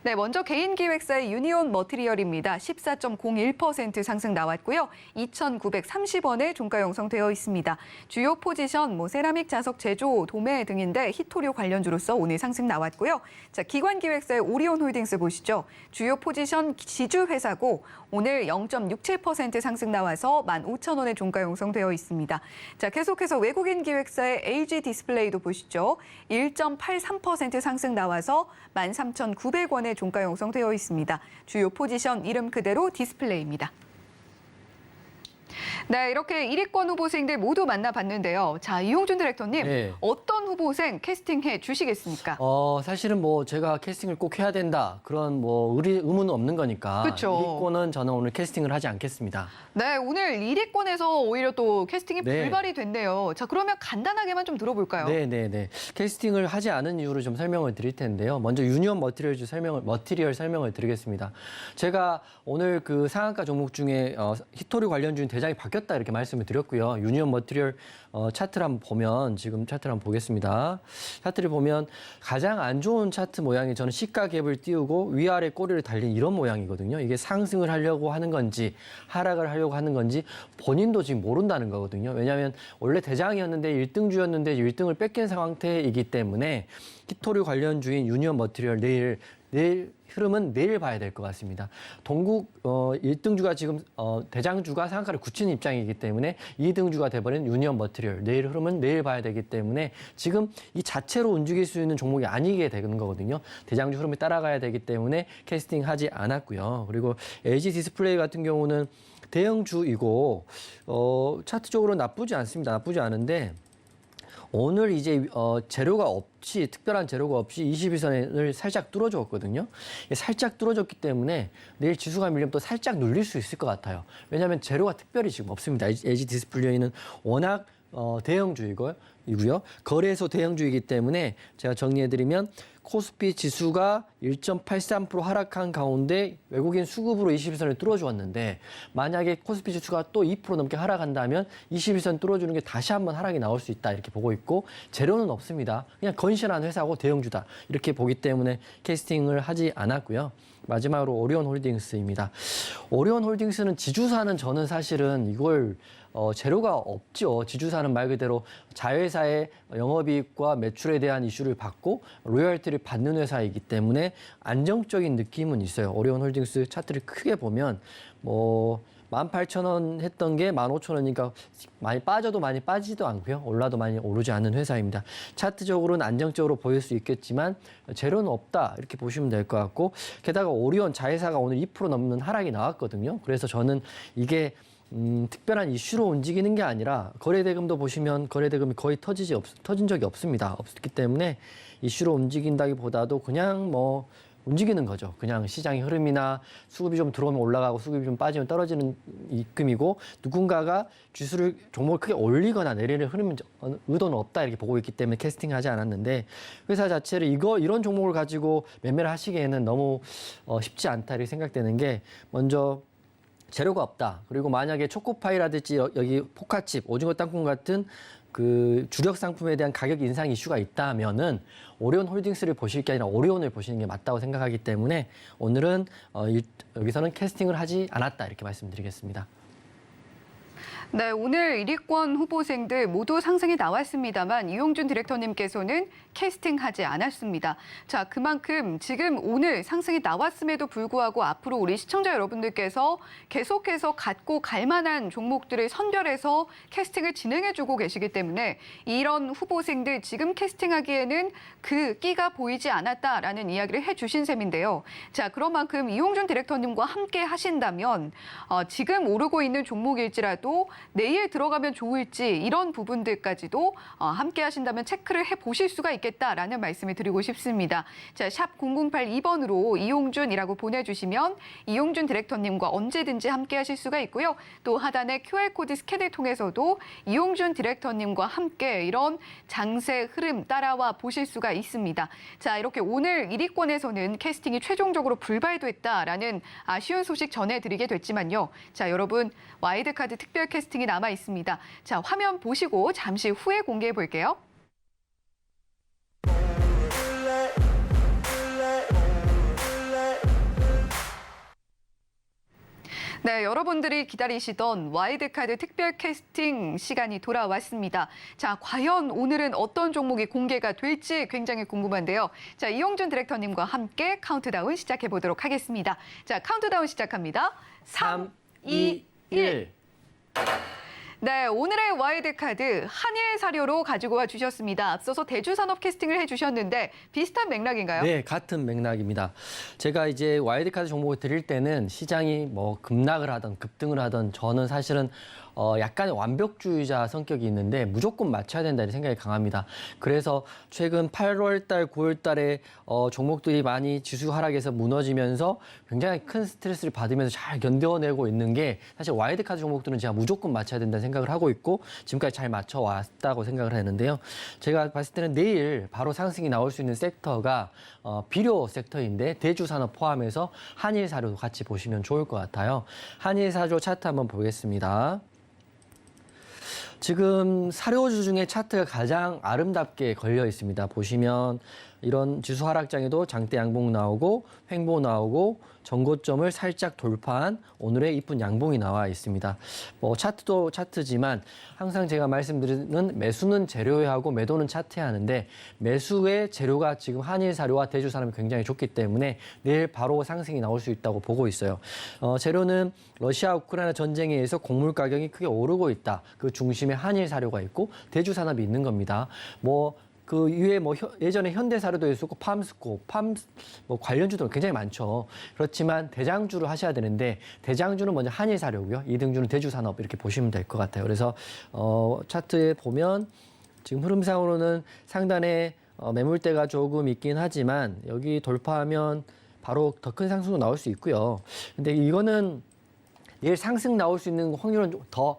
네, 먼저 개인 기획사의 유니온 머티리얼입니다. 14.01% 상승 나왔고요. 2,930원에 종가 형성되어 있습니다. 주요 포지션 세라믹 자석 제조, 도매 등인데 히토류 관련주로서 오늘 상승 나왔고요. 자, 기관 기획사의 오리온 홀딩스 보시죠. 주요 포지션 지주 회사고 오늘 0.67% 상승 나와서 15,000원에 종가 형성되어 있습니다. 자, 계속해서 외국인 기획사의 LG 디스플레이도 보시죠. 1.83% 상승 나와서 13,900원에 종가 형성되어 있습니다. 주요 포지션 이름 그대로 디스플레이입니다. 네, 이렇게 1위권 후보생들 모두 만나봤는데요. 자, 이용준 디렉터님, 네. 어떤 후보생 캐스팅해 주시겠습니까? 사실은 제가 캐스팅을 꼭 해야 된다. 그런 의무는 없는 거니까. 그렇죠. 1위권은 저는 오늘 캐스팅을 하지 않겠습니다. 네, 오늘 1위권에서 오히려 또 캐스팅이 네. 불발이 됐네요. 자, 그러면 간단하게만 좀 들어볼까요? 네. 캐스팅을 하지 않은 이유를 좀 설명을 드릴 텐데요. 먼저 유니온 머티리얼 설명을 드리겠습니다. 제가 오늘 그 상한가 종목 중에 히토류 관련주인 대장이 바뀌었다 이렇게 말씀을 드렸고요. 유니온 머티리얼 차트를 한번 보면 지금 차트를 한번 보겠습니다. 차트를 보면 가장 안 좋은 차트 모양이 저는 시가 갭을 띄우고 위아래 꼬리를 달린 이런 모양이거든요. 이게 상승을 하려고 하는 건지 하락을 하려고 하는 건지 본인도 지금 모른다는 거거든요. 왜냐하면 원래 대장이었는데 1등주였는데 1등을 뺏긴 상태이기 때문에 히토류 관련주인 유니온 머티리얼 내일 흐름은 내일 봐야 될 것 같습니다. 동국 1등주가 지금 대장주가 상한가를 굳히는 입장이기 때문에 2등주가 돼버린 유니온 머티리얼 내일 흐름은 내일 봐야 되기 때문에 지금 이 자체로 움직일 수 있는 종목이 아니게 되는 거거든요. 대장주 흐름을 따라가야 되기 때문에 캐스팅하지 않았고요. 그리고 LG 디스플레이 같은 경우는 대형주이고 차트적으로 나쁘지 않습니다. 나쁘지 않은데 오늘 이제 재료가 없이 특별한 재료가 없이 21선을 살짝 뚫어줬거든요. 살짝 뚫어줬기 때문에 내일 지수가 밀리면 또 살짝 눌릴 수 있을 것 같아요. 왜냐하면 재료가 특별히 지금 없습니다. LG 디스플레이는 워낙 대형주이고요. 거래소 대형주이기 때문에 제가 정리해드리면 코스피 지수가 1.83% 하락한 가운데 외국인 수급으로 21선을 뚫어주었는데 만약에 코스피 지수가 또 2% 넘게 하락한다면 21선 뚫어주는 게 다시 한번 하락이 나올 수 있다 이렇게 보고 있고 재료는 없습니다. 그냥 건실한 회사고 대형주다 이렇게 보기 때문에 캐스팅을 하지 않았고요. 마지막으로 오리온홀딩스입니다. 오리온홀딩스는 지주사는 저는 사실은 이걸 재료가 없죠. 지주사는 말 그대로 자회사의 영업이익과 매출에 대한 이슈를 받고 로열티를 받는 회사이기 때문에 안정적인 느낌은 있어요. 오리온홀딩스 차트를 크게 보면 18,000원 했던 게 15,000원이니까 많이 빠져도 많이 빠지지도 않고요. 올라도 많이 오르지 않는 회사입니다. 차트적으로는 안정적으로 보일 수 있겠지만 재료는 없다 이렇게 보시면 될 것 같고 게다가 오리온 자회사가 오늘 2% 넘는 하락이 나왔거든요. 그래서 저는 이게 특별한 이슈로 움직이는 게 아니라 거래대금도 보시면 거래대금이 거의 터진 적이 없습니다. 없기 때문에 이슈로 움직인다기보다도 그냥 움직이는 거죠. 그냥 시장의 흐름이나 수급이 좀 들어오면 올라가고 수급이 좀 빠지면 떨어지는 입금이고 누군가가 지수를 종목을 크게 올리거나 내리는 흐름은 의도는 없다 이렇게 보고 있기 때문에 캐스팅하지 않았는데 회사 자체를 이런 종목을 가지고 매매를 하시기에는 너무 쉽지 않다 이렇게 생각되는 게 먼저 재료가 없다. 그리고 만약에 초코파이라든지 여기 포카칩, 오징어 땅콩 같은 그 주력 상품에 대한 가격 인상 이슈가 있다면은 오리온 홀딩스를 보실 게 아니라 오리온을 보시는 게 맞다고 생각하기 때문에 오늘은 여기서는 캐스팅을 하지 않았다 이렇게 말씀드리겠습니다. 네, 오늘 1위권 후보생들 모두 상승이 나왔습니다만 이용준 디렉터님께서는 캐스팅하지 않았습니다. 자, 그만큼 지금 오늘 상승이 나왔음에도 불구하고 앞으로 우리 시청자 여러분들께서 계속해서 갖고 갈 만한 종목들을 선별해서 캐스팅을 진행해주고 계시기 때문에 이런 후보생들 지금 캐스팅하기에는 그 끼가 보이지 않았다라는 이야기를 해주신 셈인데요. 자, 그런 만큼 이용준 디렉터님과 함께 하신다면 지금 오르고 있는 종목일지라도 내일 들어가면 좋을지 이런 부분들까지도 함께 하신다면 체크를 해보실 수가 있겠다라는 말씀을 드리고 싶습니다. 자, 샵 0082번으로 이용준이라고 보내주시면 이용준 디렉터님과 언제든지 함께 하실 수가 있고요. 또 하단의 QR코드 스캔을 통해서도 이용준 디렉터님과 함께 이런 장세 흐름 따라와 보실 수가 있습니다. 자, 이렇게 오늘 1위권에서는 캐스팅이 최종적으로 불발됐다라는 아쉬운 소식 전해드리게 됐지만요. 자, 여러분 와이드카드 특별 캐스팅이 남아 있습니다. 자, 화면 보시고 잠시 후에 공개해 볼게요. 네, 여러분들이 기다리시던 와이드카드 특별 캐스팅 시간이 돌아왔습니다. 자, 과연 오늘은 어떤 종목이 공개가 될지 굉장히 궁금한데요. 자, 이용준 디렉터님과 함께 카운트다운 시작해 보도록 하겠습니다. 자, 카운트다운 시작합니다. 3, 2, 1. 네, 오늘의 와이드카드 한일 사료로 가지고 와 주셨습니다. 앞서서 대주산업 캐스팅을 해주셨는데 비슷한 맥락인가요? 네, 같은 맥락입니다. 제가 이제 와이드카드 종목을 드릴 때는 시장이 급락을 하던 급등을 하던 저는 사실은 약간의 완벽주의자 성격이 있는데 무조건 맞춰야 된다는 생각이 강합니다. 그래서 최근 8월 달, 9월 달에 종목들이 많이 지수 하락에서 무너지면서 굉장히 큰 스트레스를 받으면서 잘 견뎌내고 있는 게 사실 와이드카드 종목들은 제가 무조건 맞춰야 된다는 생각을 하고 있고 지금까지 잘 맞춰왔다고 생각을 하는데요. 제가 봤을 때는 내일 바로 상승이 나올 수 있는 섹터가 비료 섹터인데 대주산업 포함해서 한일사료도 같이 보시면 좋을 것 같아요. 한일사료 차트 한번 보겠습니다. 지금 사료주 중에 차트가 가장 아름답게 걸려 있습니다. 보시면 이런 지수 하락장에도 장대 양봉 나오고 횡보 나오고 전고점을 살짝 돌파한 오늘의 이쁜 양봉이 나와 있습니다. 차트도 차트지만 항상 제가 말씀드리는 매수는 재료에 하고 매도는 차트에 하는데 매수의 재료가 지금 한일사료와 대주산업이 굉장히 좋기 때문에 내일 바로 상승이 나올 수 있다고 보고 있어요. 재료는 러시아 우크라이나 전쟁에 의해서 곡물 가격이 크게 오르고 있다. 그 중심에 한일사료가 있고 대주산업이 있는 겁니다. 그 이후에 예전에 현대사료도 있었고 팜스코, 관련주도 굉장히 많죠. 그렇지만 대장주를 하셔야 되는데 대장주는 먼저 한일사료고요. 2등주는 대주산업 이렇게 보시면 될 것 같아요. 그래서 차트에 보면 지금 흐름상으로는 상단에 매물대가 조금 있긴 하지만 여기 돌파하면 바로 더 큰 상승도 나올 수 있고요. 근데 이거는 내일 상승 나올 수 있는 확률은 더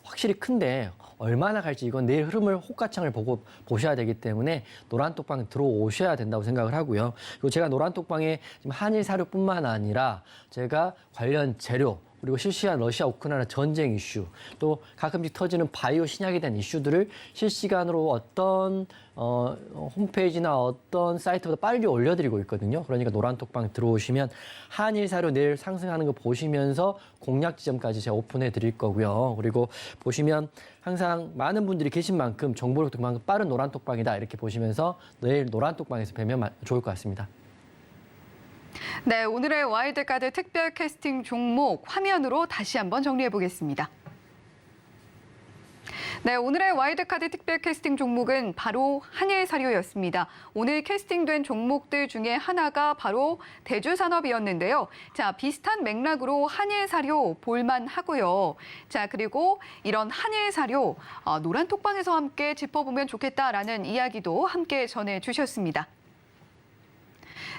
확실히 큰데 얼마나 갈지 이건 내일 흐름을 호가창을 보고 보셔야 되기 때문에 노란톡방 들어오셔야 된다고 생각을 하고요. 그리고 제가 노란톡방에 지금 한일 사료뿐만 아니라 제가 관련 재료 그리고 실시간 러시아 우크라이나 전쟁 이슈, 또 가끔씩 터지는 바이오 신약에 대한 이슈들을 실시간으로 어떤 홈페이지나 어떤 사이트보다 빨리 올려드리고 있거든요. 그러니까 노란톡방 들어오시면 한일 사료 내일 상승하는 거 보시면서 공략 지점까지 제가 오픈해 드릴 거고요. 그리고 보시면 항상 많은 분들이 계신 만큼 정보력도 그만큼 빠른 노란톡방이다 이렇게 보시면서 내일 노란톡방에서 뵈면 좋을 것 같습니다. 네, 오늘의 와일드카드 특별 캐스팅 종목 화면으로 다시 한번 정리해 보겠습니다. 네, 오늘의 와일드카드 특별 캐스팅 종목은 바로 한일사료였습니다. 오늘 캐스팅된 종목들 중에 하나가 바로 대주산업이었는데요. 자, 비슷한 맥락으로 한일사료 볼만하고요. 자, 그리고 이런 한일사료 노란톡방에서 함께 짚어보면 좋겠다라는 이야기도 함께 전해주셨습니다.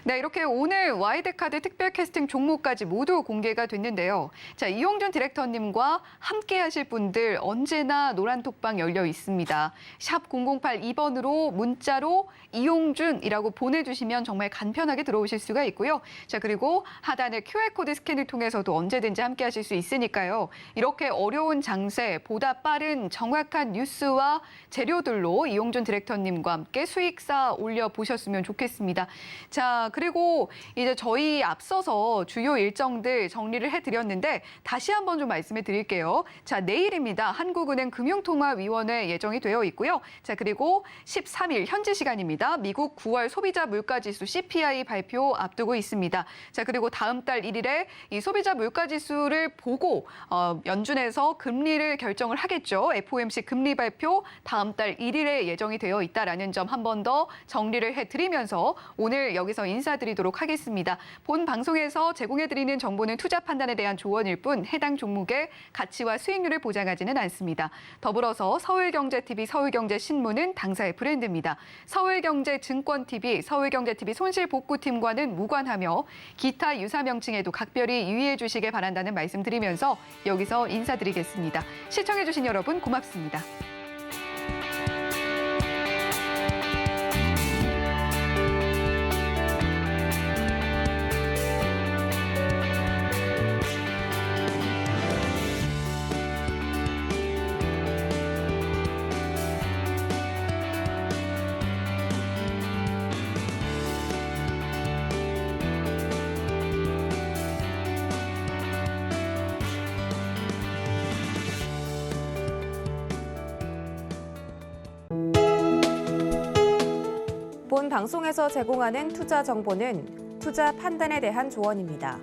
네, 이렇게 오늘 와이드카드 특별 캐스팅 종목까지 모두 공개가 됐는데요. 자, 이용준 디렉터님과 함께 하실 분들 언제나 노란톡방 열려 있습니다. 샵 0082번으로 문자로 이용준이라고 보내주시면 정말 간편하게 들어오실 수가 있고요. 자, 그리고 하단의 QR코드 스캔을 통해서도 언제든지 함께 하실 수 있으니까요. 이렇게 어려운 장세, 보다 빠른 정확한 뉴스와 재료들로 이용준 디렉터님과 함께 수익사 올려보셨으면 좋겠습니다. 자, 그리고 이제 저희 앞서서 주요 일정들 정리를 해드렸는데 다시 한번 좀 말씀해 드릴게요. 자, 내일입니다. 한국은행 금융통화위원회 예정이 되어 있고요. 자, 그리고 13일 현지 시간입니다. 미국 9월 소비자 물가지수 CPI 발표 앞두고 있습니다. 자, 그리고 다음 달 1일에 이 소비자 물가지수를 보고 연준에서 금리를 결정을 하겠죠. FOMC 금리 발표 다음 달 1일에 예정이 되어 있다라는 점 한 번 더 정리를 해드리면서 오늘 여기서 인사드리도록 하겠습니다. 본 방송에서 제공해드리는 정보는 투자 판단에 대한 조언일 뿐 해당 종목의 가치와 수익률을 보장하지는 않습니다. 더불어서 서울경제TV, 서울경제신문은 당사의 브랜드입니다. 서울경제증권TV, 서울경제TV 손실복구팀과는 무관하며 기타 유사 명칭에도 각별히 유의해 주시길 바란다는 말씀드리면서 여기서 인사드리겠습니다. 시청해주신 여러분 고맙습니다. 본 방송에서 제공하는 투자 정보는 투자 판단에 대한 조언입니다.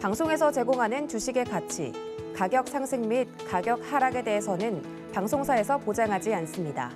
방송에서 제공하는 주식의 가치, 가격 상승 및 가격 하락에 대해서는 방송사에서 보장하지 않습니다.